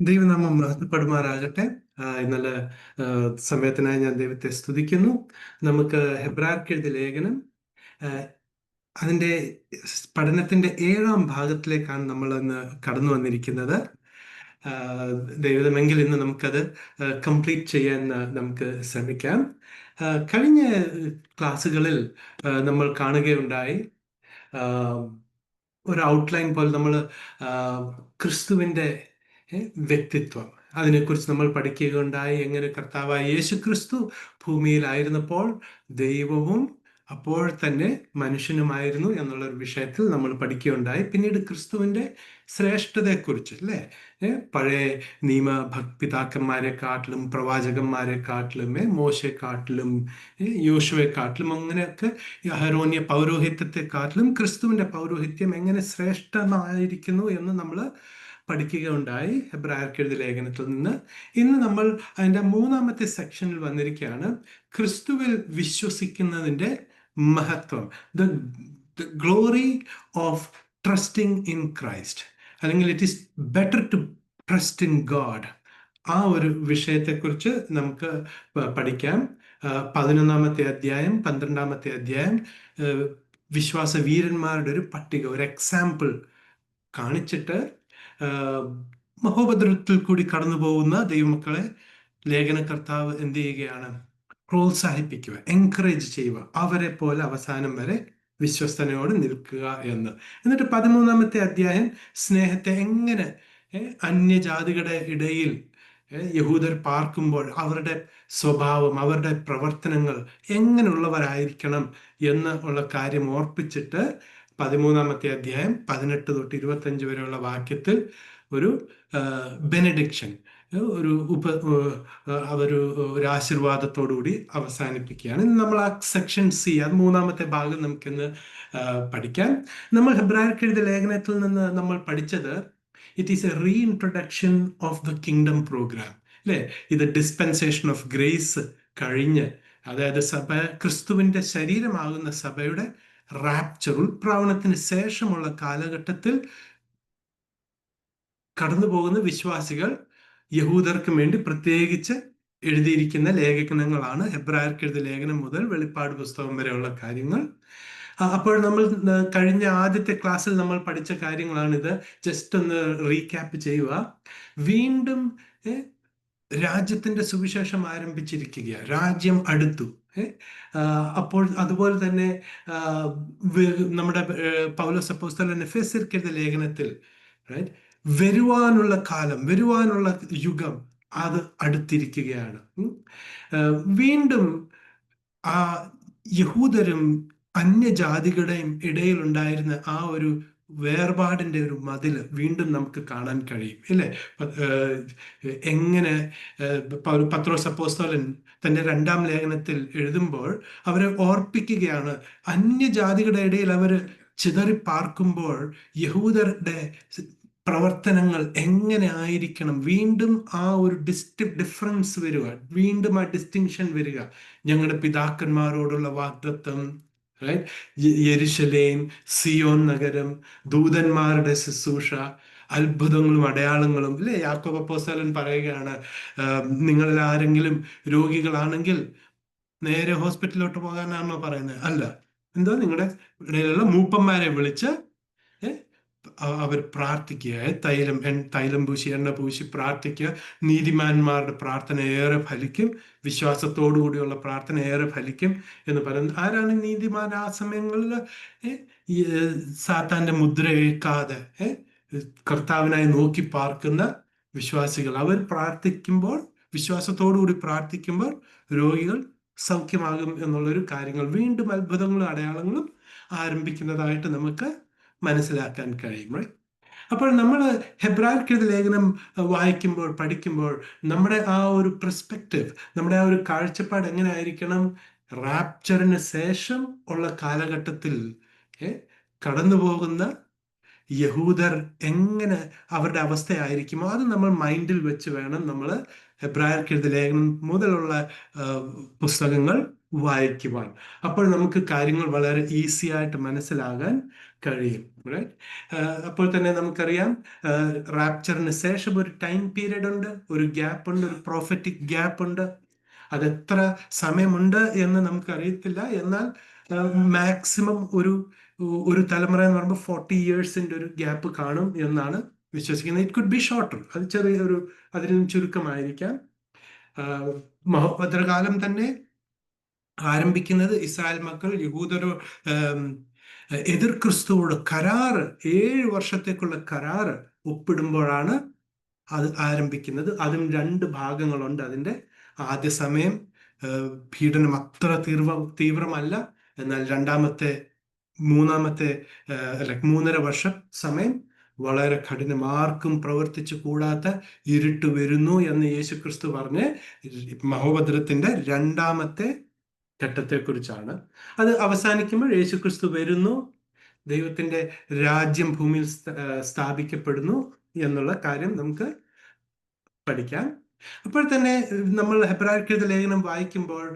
ദൈവനാമം മഹത്വപ്പെടുമാറാകട്ടെ. ഇന്നലെ സമയത്തിനായി ഞാൻ ദൈവത്തെ സ്തുതിക്കുന്നു. നമുക്ക് ഹെബ്രായർക്ക് എഴുതിയ ലേഖനം ആ, അതിൻ്റെ പഠനത്തിൻ്റെ 7ാം ഭാഗത്തിലേക്കാണ് നമ്മൾ ഇന്ന് കടന്നു വന്നിരിക്കുന്നത്. ആ, ദൈവമെങ്കിൽ ഇന്ന് നമുക്കത് കംപ്ലീറ്റ് ചെയ്യാൻ നമുക്ക് ശ്രമിക്കാം. കഴിഞ്ഞ ക്ലാസ്സുകളിൽ നമ്മൾ കാണുകയുണ്ടായി, ഒരു ഔട്ട്ലൈൻ പോലെ നമ്മൾ ക്രിസ്തുവിൻ്റെ വ്യക്തിത്വം, അതിനെക്കുറിച്ച് നമ്മൾ പഠിക്കുകയുണ്ടായി. എങ്ങനെ കർത്താവായ യേശു ക്രിസ്തു ഭൂമിയിലായിരുന്നപ്പോൾ ദൈവവും അപ്പോൾ തന്നെ മനുഷ്യനുമായിരുന്നു എന്നുള്ളൊരു വിഷയത്തിൽ നമ്മൾ പഠിക്കുകയുണ്ടായി. പിന്നീട് ക്രിസ്തുവിൻ്റെ ശ്രേഷ്ഠതയെക്കുറിച്ച്, അല്ലേ, പഴയ നിയമ പിതാക്കന്മാരെക്കാട്ടിലും പ്രവാചകന്മാരെക്കാട്ടിലും മോശയെക്കാട്ടിലും യോശുവയെക്കാട്ടിലും അങ്ങനെയൊക്കെ അഹരോന്യ പൗരോഹിത്യത്തെക്കാട്ടിലും ക്രിസ്തുവിൻ്റെ പൗരോഹിത്യം എങ്ങനെ ശ്രേഷ്ഠമായിരിക്കുന്നു എന്ന് നമ്മൾ പഠിക്കുകയുണ്ടായി ഹെബ്രായർക്ക് എഴുതിയ ലേഖനത്തിൽ നിന്ന്. ഇന്ന് നമ്മൾ അതിൻ്റെ 3ാമത്തെ സെക്ഷനിൽ വന്നിരിക്കുകയാണ്. ക്രിസ്തുവിൽ വിശ്വസിക്കുന്നതിൻ്റെ മഹത്വം, the glory of trusting in Christ, അല്ലെങ്കിൽ it is better to trust in God. ആ ഒരു വിഷയത്തെക്കുറിച്ച് നമുക്ക് പഠിക്കാം. 11ാമത്തെ അധ്യായം 12ാമത്തെ അധ്യായം വിശ്വാസ വീരന്മാരുടെ ഒരു പട്ടിക, ഒരു എക്സാമ്പിൾ കാണിച്ചിട്ട് മഹോപദ്രവത്തിൽ കൂടി കടന്നു പോകുന്ന ദൈവമക്കളെ ലേഖനകർത്താവ് എന്ത് ചെയ്യുകയാണ്? പ്രോത്സാഹിപ്പിക്കുക, എൻകറേജ് ചെയ്യുക, അവരെ പോലെ അവസാനം വരെ വിശ്വസ്തയോട് നിൽക്കുക എന്ന്. എന്നിട്ട് 13ാമത്തെ അധ്യായം സ്നേഹത്തെ എങ്ങനെ അന്യജാതികളുടെ ഇടയിൽ യഹൂദർ പാർക്കുമ്പോൾ അവരുടെ സ്വഭാവം, അവരുടെ പ്രവർത്തനങ്ങൾ എങ്ങനെയുള്ളവരായിരിക്കണം എന്ന് ഉള്ള കാര്യം ഓർപ്പിച്ചിട്ട് 13ാമത്തെ അധ്യായം 18 തൊട്ട് 25 വരെയുള്ള വാക്യത്തിൽ ഒരു ബെനഡിക്ഷൻ, ഒരു ഒരു ആശീർവാദത്തോടുകൂടി അവസാനിപ്പിക്കുകയാണ്. നമ്മൾ ആ സെക്ഷൻ സി, അത് 3ാമത്തെ ഭാഗം നമുക്കിന്ന് പഠിക്കാം. നമ്മൾ ഹെബ്രായർക്ക് എഴുതിയ ലേഖനത്തിൽ നിന്ന് നമ്മൾ പഠിച്ചത് it is a reintroduction of the kingdom program, അല്ലേ? ഇത് ഡിസ്പെൻസേഷൻ ഓഫ് ഗ്രേസ് കഴിഞ്ഞ്, അതായത് സഭ, ക്രിസ്തുവിൻ്റെ ശരീരമാകുന്ന സഭയുടെ റാപ്ചർ, ഉൾപ്രാവണത്തിന് ശേഷമുള്ള കാലഘട്ടത്തിൽ കടന്നു പോകുന്ന വിശ്വാസികൾ, യഹൂദർക്കും വേണ്ടി പ്രത്യേകിച്ച് എഴുതിയിരിക്കുന്ന ലേഖനങ്ങളാണ് ഹെബ്രായർക്ക് എഴുതിയ ലേഖനം മുതൽ വെളിപ്പാട് പുസ്തകം വരെയുള്ള കാര്യങ്ങൾ. അപ്പോൾ നമ്മൾ കഴിഞ്ഞ ആദ്യത്തെ ക്ലാസ്സിൽ നമ്മൾ പഠിച്ച കാര്യങ്ങളാണിത്. ജസ്റ്റ് ഒന്ന് റീക്യാപ്പ് ചെയ്യുക. വീണ്ടും രാജ്യത്തിന്റെ സുവിശേഷം ആരംഭിച്ചിരിക്കുക, രാജ്യം അടുത്തു. അപ്പോൾ അതുപോലെ തന്നെ നമ്മുടെ പൗലോസ് അപ്പോസ്തലൻ എഫെസ്യർക്ക് എഴുതിയ ലേഖനത്തിൽ വരുവാനുള്ള കാലം, വരുവാനുള്ള യുഗം അത് അടുത്തിരിക്കുകയാണ്. വീണ്ടും ആ യഹൂദരും അന്യജാതികളുടെയും ഇടയിലുണ്ടായിരുന്ന ആ ഒരു വേർപാടിൻ്റെ ഒരു മതില് വീണ്ടും നമുക്ക് കാണാൻ കഴിയും, ഇല്ലേ? എങ്ങനെ പത്രോസ് അപ്പോസ്തലൻ തൻ്റെ 2ാം ലേഖനത്തിൽ എഴുതുമ്പോൾ അവരെ ഓർപ്പിക്കുകയാണ്, അന്യജാതികളുടെ ഇടയിൽ അവർ ചിതറി പാർക്കുമ്പോൾ യഹൂദരുടെ പ്രവർത്തനങ്ങൾ എങ്ങനെ ആയിരിക്കണം. വീണ്ടും ആ ഒരു ഡിഫറൻസ് വരിക, വീണ്ടും ആ ഡിസ്റ്റിങ്ഷൻ വരിക. ഞങ്ങളുടെ പിതാക്കന്മാരോടുള്ള വാഗ്ദത്തം, യെരുശലേം, സിയോൻ നഗരം, ദൂതന്മാരുടെ ശുശ്രൂഷ, അത്ഭുതങ്ങളും അടയാളങ്ങളും, അല്ലേ? യാക്കോബ് അപ്പോസ്തലൻ പറയുകയാണ്, നിങ്ങളിൽ ആരെങ്കിലും രോഗികളാണെങ്കിൽ നേരെ ഹോസ്പിറ്റലിലോട്ട് പോകാനാണോ പറയുന്നത്? അല്ല, എന്തോ നിങ്ങളുടെ ഇടയിലുള്ള മൂപ്പന്മാരെ വിളിച്ച് അവർ പ്രാർത്ഥിക്കുക, തൈലം പൂശി, എണ്ണ പൂശി പ്രാർത്ഥിക്കുക. നീതിമാന്മാരുടെ പ്രാർത്ഥന ഏറെ ഫലിക്കും, വിശ്വാസത്തോടു കൂടിയുള്ള പ്രാർത്ഥന ഏറെ ഫലിക്കും എന്ന് പറയുന്നത്. ആരാണ് നീതിമാൻ? ആ സമയങ്ങളിൽ സാത്താന്റെ മുദ്ര ഏൽക്കാതെ കർത്താവിനായി നോക്കി പാർക്കുന്ന വിശ്വാസികൾ. അവർ പ്രാർത്ഥിക്കുമ്പോൾ, വിശ്വാസത്തോടുകൂടി പ്രാർത്ഥിക്കുമ്പോൾ രോഗികൾ സൗഖ്യമാകും എന്നുള്ളൊരു കാര്യങ്ങൾ, വീണ്ടും അത്ഭുതങ്ങളും അടയാളങ്ങളും ആരംഭിക്കുന്നതായിട്ട് നമുക്ക് മനസ്സിലാക്കാൻ കഴിയും. അപ്പോൾ നമ്മൾ ഹെബ്രായർക്ക് എഴുതിയ ലേഖനം വായിക്കുമ്പോൾ, പഠിക്കുമ്പോൾ നമ്മുടെ ആ ഒരു പെർസ്പെക്റ്റീവ്, നമ്മുടെ ആ ഒരു കാഴ്ചപ്പാട് എങ്ങനെ ആയിരിക്കണം? റാപ്ചറിന് ശേഷം ഉള്ള കാലഘട്ടത്തിൽ കടന്നു പോകുന്ന യഹൂദർ എങ്ങനെ അവരുടെ അവസ്ഥയായിരിക്കുമോ അത് നമ്മൾ മൈൻഡിൽ വെച്ച് വേണം നമ്മൾ ഹെബ്രായർക്ക് എഴുതിയ ലേഖനം മുതലുള്ള പുസ്തകങ്ങൾ വായിക്കുവാൻ. അപ്പോൾ നമുക്ക് കാര്യങ്ങൾ വളരെ ഈസി ആയിട്ട് മനസ്സിലാകാൻ കഴിയും. റൈറ്റ്? അപ്പോൾ തന്നെ നമുക്കറിയാം, റാപ്ചറിന് ശേഷം ഒരു ടൈം പീരീഡ് ഉണ്ട്, ഒരു ഗ്യാപ്പ് ഉണ്ട്, ഒരു പ്രോഫറ്റിക് ഗ്യാപ്പ് ഉണ്ട്. അതെത്ര സമയമുണ്ട് എന്ന് നമുക്കറിയത്തില്ല. എന്നാൽ മാക്സിമം ഒരു തലമുറ എന്ന് പറയുമ്പോൾ 40 yearsന്റെ ഒരു ഗ്യാപ്പ് കാണും എന്നാണ് വിശ്വസിക്കുന്നത്. ഇറ്റ് കുഡ് ബി ഷോർട്ടർ, അത് ചെറിയൊരു അതിനും ചുരുക്കമായിരിക്കാം. മഹോപദ്രകാലം തന്നെ ആരംഭിക്കുന്നത് ഇസ്രായേൽ മക്കൾ യഹൂദരോ എതിർ ക്രിസ്തുവോട് 7 വർഷത്തേക്കുള്ള കരാറ് ഒപ്പിടുമ്പോഴാണ് അത് ആരംഭിക്കുന്നത്. അതും 2 ഭാഗങ്ങളുണ്ട്. അതിൻ്റെ ആദ്യ സമയം പീഡനം അത്ര തീവ്രമല്ല. എന്നാൽ മൂന്നാമത്തെ 3.5 വർഷം സമയം വളരെ കഠിനം, ആർക്കും പ്രവർത്തിച്ചു കൂടാത്ത ഇരുട്ട് വരുന്നു എന്ന് യേശുക്രിസ്തു പറഞ്ഞ് മഹോപദ്രത്തിന്റെ 2ാമത്തെ ഘട്ടത്തെക്കുറിച്ചാണ്. അത് അവസാനിക്കുമ്പോൾ യേശുക്രിസ്തു വരുന്നു, ദൈവത്തിന്റെ രാജ്യം ഭൂമിയിൽ സ്ഥാപിക്കപ്പെടുന്നു എന്നുള്ള കാര്യം നമുക്ക് പഠിക്കാം. അപ്പോൾ തന്നെ നമ്മൾ ഹെബ്രായർക്കെഴുതിയ ലേഖനം വായിക്കുമ്പോൾ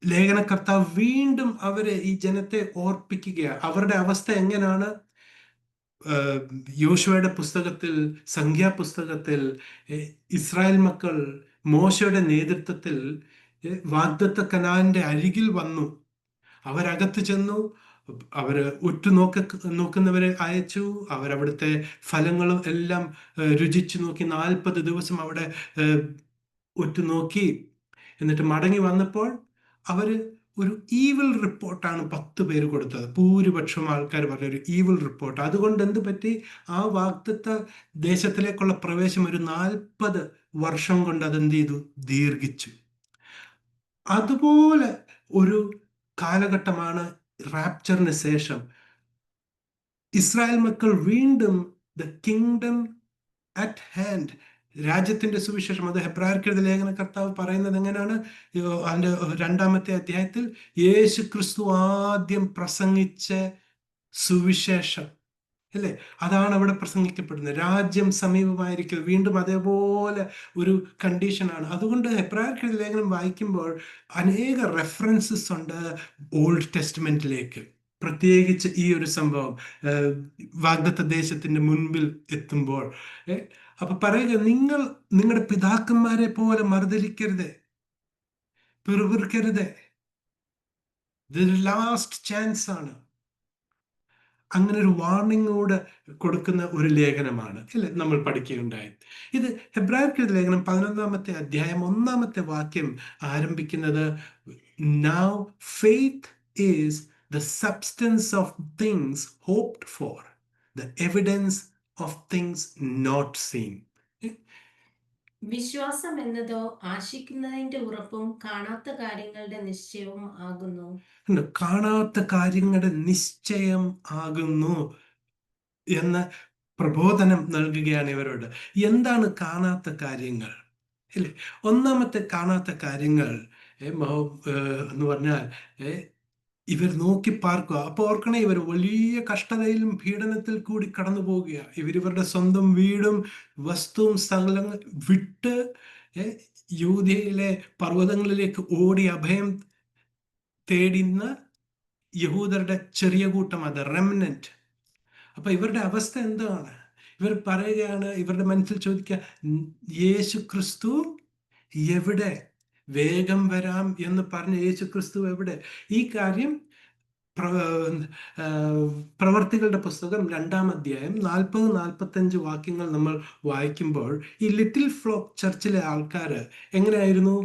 ലേഖനകർത്താവ് വീണ്ടും ഈ ജനത്തെ ഓർപ്പിക്കുകയാണ്. അവരുടെ അവസ്ഥ എങ്ങനെയാണ്? യോശുവയുടെ പുസ്തകത്തിൽ, സംഖ്യാപുസ്തകത്തിൽ ഇസ്രായേൽ മക്കൾ മോശയുടെ നേതൃത്വത്തിൽ വാഗ്ദത്ത കനാന്റെ അരികിൽ വന്നു. അവരകത്ത് ചെന്നു, അവര് നോക്കുന്നവരെ അയച്ചു. അവരവിടുത്തെ ഫലങ്ങളും എല്ലാം രുചിച്ചു നോക്കി. 40 ദിവസം അവിടെ ഉറ്റുനോക്കി. എന്നിട്ട് മടങ്ങി വന്നപ്പോൾ അവര് ഒരു ഈവിൾ റിപ്പോർട്ടാണ് 10 പേര് കൊടുത്തത്. ഭൂരിപക്ഷം ആൾക്കാർ പറഞ്ഞൊരു ഈവിൾ റിപ്പോർട്ട്. അതുകൊണ്ട് എന്ത് പറ്റി? ആ വാഗ്ദത്ത ദേശത്തിലേക്കുള്ള പ്രവേശം ഒരു 40 വർഷം കൊണ്ട് അതെന്ത് ചെയ്തു? ദീർഘിച്ചു. അതുപോലെ ഒരു കാലഘട്ടമാണ് റാപ്ചറിന് ശേഷം. ഇസ്രായേൽ മക്കൾ വീണ്ടും ദ കിങ്ഡം അറ്റ് ഹാൻഡ്, രാജ്യത്തിന്റെ സുവിശേഷം. അത് ഹെബ്രായർക്കെഴുതിയ ലേഖന കർത്താവ് പറയുന്നത് എങ്ങനെയാണ്? അതിന്റെ 2ാമത്തെ അധ്യായത്തിൽ യേശു ക്രിസ്തു ആദ്യം പ്രസംഗിച്ച സുവിശേഷം അല്ലേ, അതാണ് അവിടെ പ്രസംഗിക്കപ്പെടുന്നത്. രാജ്യം സമീപമായിരിക്കും. വീണ്ടും അതേപോലെ ഒരു കണ്ടീഷനാണ്. അതുകൊണ്ട് ഹെബ്രായർക്കെഴുതിയ ലേഖനം വായിക്കുമ്പോൾ അനേക റെഫറൻസസ് ഉണ്ട് ഓൾഡ് ടെസ്റ്റ്മെന്റിലേക്ക്. പ്രത്യേകിച്ച് ഈ ഒരു സംഭവം വാഗ്ദത്ത ദേശത്തിന്റെ മുൻപിൽ എത്തുമ്പോൾ അപ്പൊ പറയുക, നിങ്ങളുടെ പിതാക്കന്മാരെ പോലെ മറുതലിക്കരുത്, പിറുപിറുക്കരുത്. ഇത് ലാസ്റ്റ് ചാൻസ് ആണ്. അങ്ങനെ ഒരു വാർണിങ്ങോട് കൊടുക്കുന്ന ഒരു ലേഖനമാണ് അല്ലെ നമ്മൾ പഠിക്കുകയുണ്ടായി. ഇത് ഹെബ്രായർക്കെഴുതിയ ലേഖനം 11ാമത്തെ അധ്യായം 1ാമത്തെ വാക്യം ആരംഭിക്കുന്നത്, now faith is the substance of things hoped for, the evidence of things not seen. വിശ്വാസം എന്നതോ ആശിക്കുന്നതിന്റെ ഉറപ്പും കാണാത്ത കാര്യങ്ങളുടെ നിശ്ചയവും ആകുന്നു. കാണാത്ത കാര്യങ്ങളുടെ നിശ്ചയം ആകുന്നു എന്ന പ്രബോധനം നൽകുകയാണ് ഇവരോട്. എന്താണ് കാണാത്ത കാര്യങ്ങൾ? അല്ലേ, ഒന്നാമത്തെ കാണാത്ത കാര്യങ്ങൾ എന്ന് പറഞ്ഞാൽ ഇവർ നോക്കി പാർക്കുക. അപ്പൊ ഓർക്കണേ, ഇവർ വലിയ കഷ്ടതയിലും പീഡനത്തിൽ കൂടി കടന്നു പോവുക. ഇവരുടെ സ്വന്തം വീടും വസ്തുവും സ്ഥലങ്ങൾ വിട്ട് യൂദയിലെ പർവ്വതങ്ങളിലേക്ക് ഓടി അഭയം തേടുന്ന യഹൂദരുടെ ചെറിയ കൂട്ടം, അത് റെമനന്റ്. അപ്പൊ ഇവരുടെ അവസ്ഥ എന്താണ്? ഇവർ പറയുകയാണ്, ഇവരുടെ മനസ്സിൽ ചോദിക്കുക, യേശു ക്രിസ്തു എവിടെ? വേഗം വരാം എന്ന് പറഞ്ഞ യേശു ക്രിസ്തു എവിടെ? ഈ കാര്യം പ്രവർത്തികളുടെ പുസ്തകം 2ാം അധ്യായം 40-45 വാക്യങ്ങൾ നമ്മൾ വായിക്കുമ്പോൾ ഈ ലിറ്റിൽ ഫ്ലോക്ക് ചർച്ചിലെ ആൾക്കാർ എങ്ങനെയായിരുന്നു?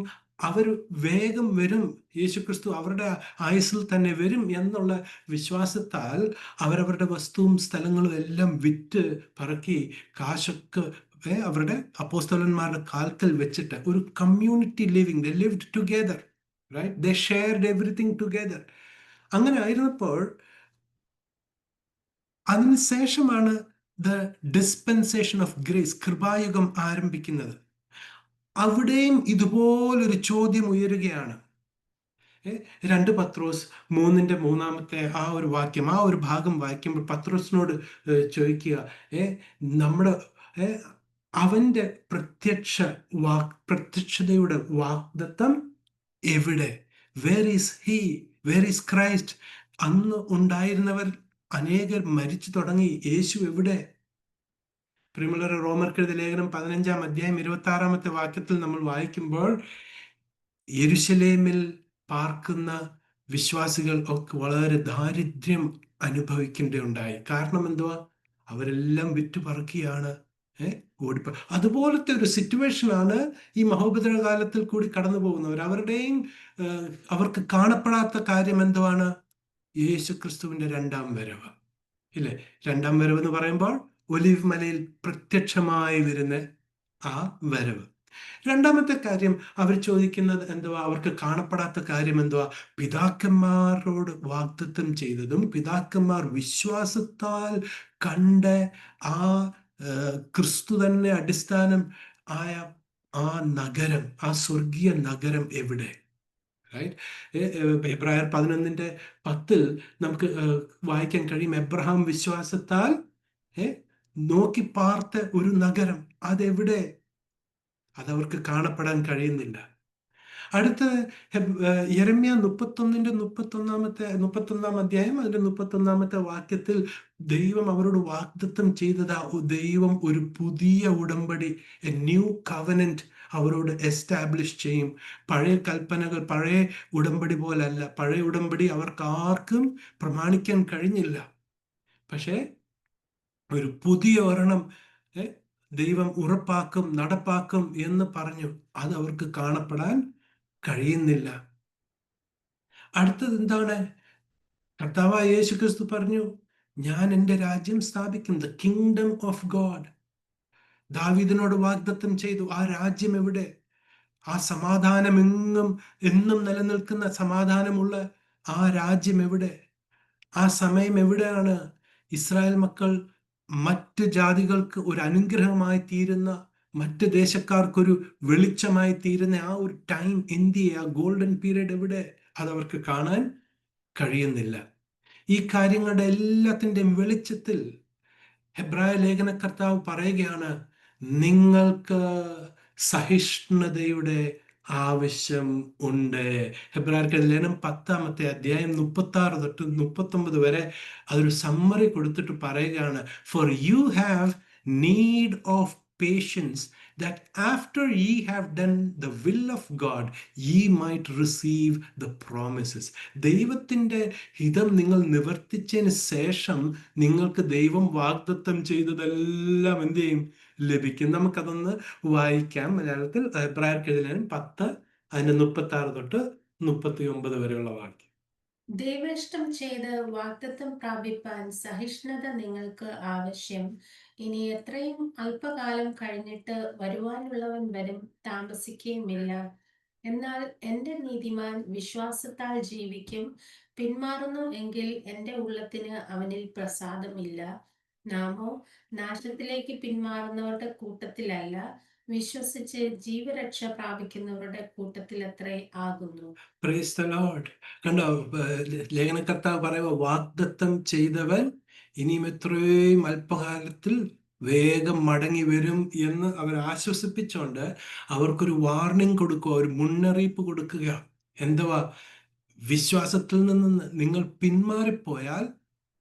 അവർ വേഗം വരും, യേശുക്രിസ്തു അവരുടെ ആയുസ്സിൽ തന്നെ വരും എന്നുള്ള വിശ്വാസത്താൽ അവരവരുടെ വസ്തുവും സ്ഥലങ്ങളും എല്ലാം വിറ്റ് പറക്കി കാശൊക്കെ അവരുടെ അപ്പോസ്തലന്മാരുടെ കാൽക്കൽ വെച്ചിട്ട് ഒരു community living, they lived together, right? They shared everything together. അങ്ങനെ ആയിരുന്നപ്പോൾ അതിനുശേഷമാണ് ദ ഡിസ്പെൻസേഷൻ ഓഫ് ഗ്രേസ്, കൃപായുഗം ആരംഭിക്കുന്നത്. അവിടെയും ഇതുപോലൊരു ചോദ്യം ഉയരുകയാണ്. 2 പത്രോസ് 3-ാമത്തെ ആ ഒരു വാക്യം, ആ ഒരു ഭാഗം വായിക്കുമ്പോൾ പത്രോസിനോട് ചോദിക്കുക, നമ്മുടെ അവന്റെ പ്രത്യക്ഷതയുടെ വാഗ്ദത്തം എവിടെ? Where is he, where is Christ? അന്ന് ഉണ്ടായിരുന്നവർ അനേകർ മരിച്ചു തുടങ്ങി. യേശു എവിടെ? പ്രിയമുള്ളവരെ, റോമർക്കെഴുതിയ ലേഖനം 15-ാം അധ്യായം 26-ാമത്തെ വാക്യത്തിൽ നമ്മൾ വായിക്കുമ്പോൾ യെരുശലേമിൽ പാർക്കുന്ന വിശ്വാസികൾ ഒക്കെ വളരെ ദാരിദ്ര്യം അനുഭവിക്കേണ്ടതുണ്ടായി. കാരണം എന്തുവാ? അവരെല്ലാം വിറ്റുപറക്കിയാണ് ഓടിപ്പോ. അതുപോലത്തെ ഒരു സിറ്റുവേഷനാണ് ഈ മഹോപദ്രവ കാലത്തിൽ കൂടി കടന്നു പോകുന്നവർ. അവർക്ക് കാണപ്പെടാത്ത കാര്യം എന്തുവാണ്? യേശു ക്രിസ്തുവിന്റെ രണ്ടാം വരവ്. ഇല്ലേ? രണ്ടാം വരവ് എന്ന് പറയുമ്പോൾ ഒലിവ് മലയിൽ പ്രത്യക്ഷമായി വരുന്ന ആ വരവ്. രണ്ടാമത്തെ കാര്യം അവർ ചോദിക്കുന്നത് എന്തുവാ? അവർക്ക് കാണപ്പെടാത്ത കാര്യം എന്തുവാ? പിതാക്കന്മാരോട് വാഗ്ദത്തം ചെയ്തതും പിതാക്കന്മാർ വിശ്വാസത്താൽ കണ്ട ആ ക്രിസ്തു തന്നെ അടിസ്ഥാനം ആയ ആ നഗരം, ആ സ്വർഗീയ നഗരം എവിടെ? എബ്രായർ 11:10 നമുക്ക് വായിക്കാൻ കഴിയും. എബ്രഹാം വിശ്വാസത്താൽ നോക്കി പാർത്ത ഒരു നഗരം, അതെവിടെ? അതവർക്ക് കാണപ്പെടാൻ കഴിയുന്നില്ല. അടുത്തത് യെരമ്യാ 31-ാം അധ്യായം അതിന്റെ 31-ാമത്തെ വാക്യത്തിൽ ദൈവം അവരോട് വാഗ്ദത്തം ചെയ്തതാ, ദൈവം ഒരു പുതിയ ഉടമ്പടി, എ ന്യൂ കവനന്റ് അവരോട് എസ്റ്റാബ്ലിഷ് ചെയ്യും. പഴയ കൽപ്പനകൾ പഴയ ഉടമ്പടി പോലല്ല. പഴയ ഉടമ്പടി അവർക്ക് ആർക്കും പ്രമാണിക്കാൻ കഴിഞ്ഞില്ല. പക്ഷേ ഒരു പുതിയ ഒരെണ്ണം ദൈവം ഉറപ്പാക്കും, നടപ്പാക്കും എന്ന് പറഞ്ഞു. അത് അവർക്ക് കാണപ്പെടാൻ കഴിയുന്നില്ല. അടുത്തത് എന്താണ്? കർത്താവായ യേശു ക്രിസ്തു പറഞ്ഞു, ഞാൻ എൻ്റെ രാജ്യം സ്ഥാപിക്കും, ദ കിങ്ഡം ഓഫ് ഗോഡ്. ദാവീദിനോട് വാഗ്ദത്തം ചെയ്തു. ആ രാജ്യം എവിടെ? ആ സമാധാനം എന്നും നിലനിൽക്കുന്ന സമാധാനമുള്ള ആ രാജ്യം എവിടെ? ആ സമയം എവിടെയാണ്? ഇസ്രായേൽ മക്കൾ മറ്റ് ജാതികൾക്ക് ഒരു അനുഗ്രഹമായി തീരുന്ന, മറ്റ് ദേശക്കാർക്കൊരു വെളിച്ചമായി തീരുന്ന ആ ഒരു ടൈം, ഇന്ത്യ, ആ ഗോൾഡൻ പീരീഡ് എവിടെ? അതവർക്ക് കാണാൻ കഴിയുന്നില്ല. ഈ കാര്യങ്ങളുടെ എല്ലാത്തിൻ്റെയും വെളിച്ചത്തിൽ ഹെബ്രായ ലേഖനകർത്താവ് പറയുകയാണ്, നിങ്ങൾക്ക് സഹിഷ്ണുതയുടെ ആവശ്യം ഉണ്ട്. ഹെബ്രായർക്ക് ലേഖനം 10-ാമത്തെ അധ്യായം 36-39 വരെ അതൊരു സമ്മറി കൊടുത്തിട്ട് പറയുകയാണ്, for you have need of patience that after ye have done the will of God ye might receive the promises. ദൈവത്തിൻ്റെ ഹിതം നിങ്ങൾ നിവർത്തിച്ചതിന് ശേഷം നിങ്ങൾക്ക് ദൈവം വാഗ്ദത്തം ചെയ്തതെല്ലാം എന്ത് ചെയ്യും? ലഭിക്കും. നമുക്കതൊന്ന് വായിക്കാം മലയാളത്തിൽ. എബ്രായർക്കെഴുതിയ ലേഖനം 10 അതിന്റെ 36-39 വരെയുള്ള വാക്യം. ദൈവേഷ്ടം ചെയ്ത് വാഗ്ദത്തം പ്രാപിപ്പാൻ സഹിഷ്ണുത നിങ്ങൾക്ക് ആവശ്യം. ഇനി എത്രയും അല്പകാലം കഴിഞ്ഞിട്ട് വരുവാനുള്ളവൻ വരും, താമസിക്കുകയുമില്ല. എന്നാൽ എൻ്റെ നീതിമാൻ വിശ്വാസത്താൽ ജീവിക്കും. പിന്മാറുന്നു എങ്കിൽ എൻ്റെ ഉള്ളത്തിന് അവനിൽ പ്രസാദമില്ല. നാമോ നാശത്തിലേക്ക് പിന്മാറുന്നവരുടെ കൂട്ടത്തിലല്ല, വിശ്വസിച്ച് ജീവരക്ഷ പ്രാപിക്കുന്നവരുടെ കൂട്ടത്തിലത്രേ ആകുന്നു. Price the Lord. കണ്ടോ, ലേഖനകർത്താവ് പറയുക, വാഗ്ദത്തം ചെയ്തവൻ ഇനിയും എത്രയും അല്പകാലത്തിൽ വേഗം മടങ്ങി വരും എന്ന് അവർ ആശ്വസിപ്പിച്ചുകൊണ്ട് അവർക്കൊരു വാർണിംഗ് കൊടുക്കുക, ഒരു മുന്നറിയിപ്പ് കൊടുക്കുക. എന്തുവാ? വിശ്വാസത്തിൽ നിന്ന് നിങ്ങൾ പിന്മാറിപ്പോയാൽ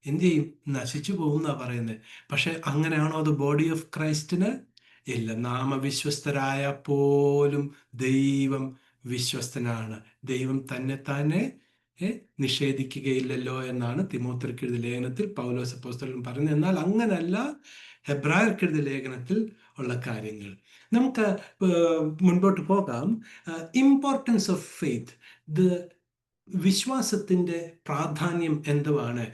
എന്ത് ചെയ്യും? നശിച്ചു പോകുന്ന പറയുന്നത്. പക്ഷെ അങ്ങനെയാണോ അത് ബോഡി ഓഫ് ക്രൈസ്റ്റിന്? ഇല്ല. നാമവിശ്വസ്തരായ പോലും ദൈവം വിശ്വസ്തനാണ്. ദൈവം തന്നെ നിഷേധിക്കുകയില്ലല്ലോ എന്നാണ് തിമോഥെർക്കെഴുതിയ ലേഖനത്തിൽ പൗലോസ് അപ്പോസ്തലൻ പറയുന്നത്. എന്നാൽ അങ്ങനല്ല ഹെബ്രായർക്കെഴുതിയ ലേഖനത്തിൽ ഉള്ള കാര്യങ്ങൾ. നമുക്ക് മുൻപോട്ട് പോകാം. ഇമ്പോർട്ടൻസ് ഓഫ് ഫെയ്ത്ത്, വിശ്വാസത്തിന്റെ പ്രാധാന്യം എന്തുവാണ്?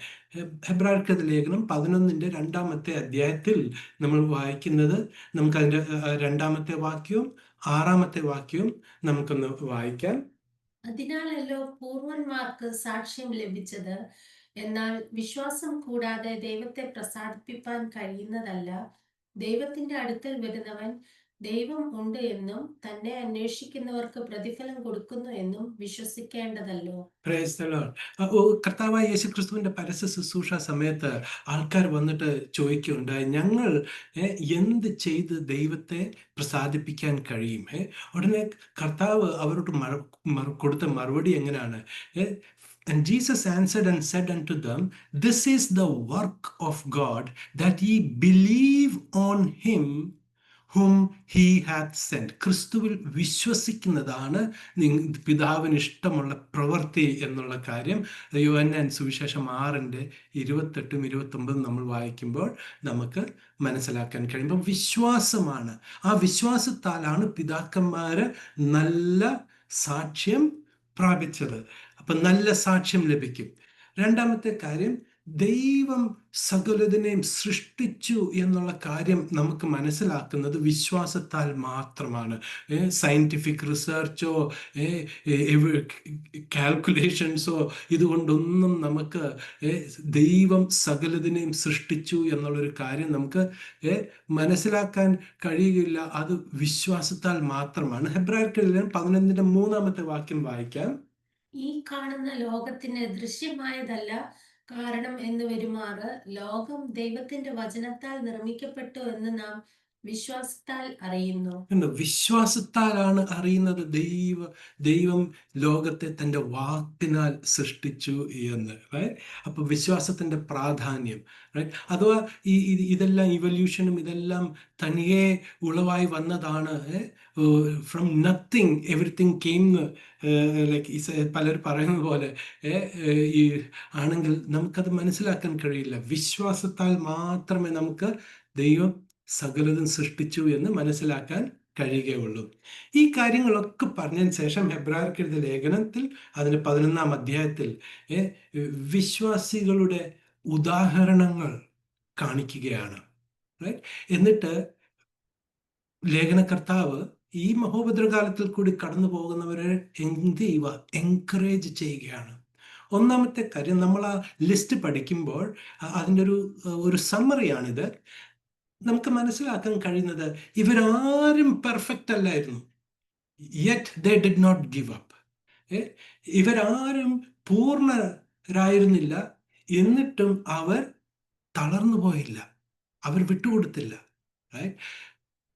ഹെബ്രായർക്കെഴുതിയ ലേഖനം 11-ന്റെ 2-ാമത്തെ അധ്യായത്തിൽ നമ്മൾ വായിക്കുന്നത്, നമുക്കതിൻ്റെ 2-ാമത്തെ വാക്യവും 6-ാമത്തെ വാക്യവും നമുക്കൊന്ന് വായിക്കാം. അതിനാലല്ലോ പൂർവന്മാർക്ക് സാക്ഷ്യം ലഭിച്ചത്. എന്നാൽ വിശ്വാസം കൂടാതെ ദൈവത്തെ പ്രസാദിപ്പിപ്പാൻ കഴിയുന്നതല്ല. ദൈവത്തിന്റെ അടുക്കൽ വരുന്നവൻ ദൈവം ഉണ്ട് എന്നും തന്നെ അന്വേഷിക്കുന്നവർക്ക് പ്രതിഫലം കൊടുക്കുന്നു എന്നും വിശ്വസിക്കേണ്ടതല്ലോ. Praise the Lord. കർത്താവായ യേശു ക്രിസ്തുവിന്റെ പരസ്യ ശുശ്രൂഷ സമയത്ത് ആൾക്കാർ വന്നിട്ട് ചോദിക്കുകയുണ്ടായി, ഞങ്ങൾ എന്ത് ചെയ്ത് ദൈവത്തെ പ്രസാദിപ്പിക്കാൻ കഴിയും? ഉടനെ കർത്താവ് അവരോട് കൊടുത്ത മറുപടി എങ്ങനെയാണ്? And Jesus answered and said unto them, This is the work of God, that ye believe on him whom he hath sent. ക്രിസ്തുവിൽ വിശ്വസിക്കുന്നതാണ് പിതാവിന് ഇഷ്ടമുള്ള പ്രവൃത്തി എന്നുള്ള കാര്യം യോഹന്നാൻ സുവിശേഷം 6:28-29 നമ്മൾ വായിക്കുമ്പോൾ നമുക്ക് മനസ്സിലാക്കാൻ കഴിയുമ്പോൾ വിശ്വാസമാണ്. ആ വിശ്വാസത്താലാണ് പിതാക്കന്മാര് നല്ല സാക്ഷ്യം പ്രാപിച്ചത്. അപ്പൊ നല്ല സാക്ഷ്യം ലഭിക്കും. രണ്ടാമത്തെ കാര്യം, ദൈവം സകലതിനെയും സൃഷ്ടിച്ചു എന്നുള്ള കാര്യം നമുക്ക് മനസ്സിലാക്കുന്നത് വിശ്വാസത്താൽ മാത്രമാണ്. സയന്റിഫിക് റിസർച്ചോ കാൽക്കുലേഷൻസോ ഇതുകൊണ്ടൊന്നും നമുക്ക് ദൈവം സകലതിനെയും സൃഷ്ടിച്ചു എന്നുള്ളൊരു കാര്യം നമുക്ക് മനസ്സിലാക്കാൻ കഴിയുകയില്ല. അത് വിശ്വാസത്താൽ മാത്രമാണ്. ഹെബ്രായർക്ക് 11:3 വാക്യം വായിക്കാം. ഈ കാണുന്ന ലോകത്തിന് ദൃശ്യമായതല്ല കാരണം എന്ന് വരുമാറ് ലോകം ദൈവത്തിന്റെ വചനത്താൽ നിർമ്മിക്കപ്പെട്ടു എന്ന് നാം വിശ്വാസത്താൽ അറിയുന്നു. വിശ്വാസത്താലാണ് അറിയുന്നത് ദൈവം ലോകത്തെ തൻ്റെ വാക്കിനാൽ സൃഷ്ടിച്ചു എന്ന്. അപ്പൊ വിശ്വാസത്തിന്റെ പ്രാധാന്യം. അഥവാ ഇതെല്ലാം ഇവല്യൂഷനും ഇതെല്ലാം തനിയെ ഉളവായി വന്നതാണ്. From nothing everything came, like പലരും പറയുന്നത് പോലെ ഈ ആണെങ്കിൽ നമുക്കത് മനസ്സിലാക്കാൻ കഴിയില്ല. വിശ്വാസത്താൽ മാത്രമേ നമുക്ക് ദൈവം സകലതും സൃഷ്ടിച്ചു എന്ന് മനസ്സിലാക്കാൻ കഴിയുകയുള്ളൂ. ഈ കാര്യങ്ങളൊക്കെ പറഞ്ഞതിന് ശേഷം ഹെബ്രായർക്ക് എഴുതിയ ലേഖനത്തിൽ അതിന് 11-ാം അധ്യായത്തിൽ വിശ്വാസികളുടെ ഉദാഹരണങ്ങൾ കാണിക്കുകയാണ്. എന്നിട്ട് ലേഖനകർത്താവ് ഈ മഹോപദ്രകാലത്തിൽ കൂടി കടന്നു പോകുന്നവരെ എന്ത് ചെയ്യുക, എൻകറേജ് ചെയ്യുകയാണ്. ഒന്നാമത്തെ കാര്യം, നമ്മൾ ആ ലിസ്റ്റ് പഠിക്കുമ്പോൾ അതിൻ്റെ ഒരു സമ്മറിയാണിത്. നമുക്ക് മനസ്സിലാക്കാൻ കഴിയുന്നത് ഇവരാരും പെർഫെക്റ്റ് അല്ലായിരുന്നു. Yet they did not give up. ഇവരാരും പൂർണ്ണരായിരുന്നില്ല, എന്നിട്ടും അവർ തളർന്നു പോയില്ല, അവർ വിട്ടുകൊടുത്തില്ല.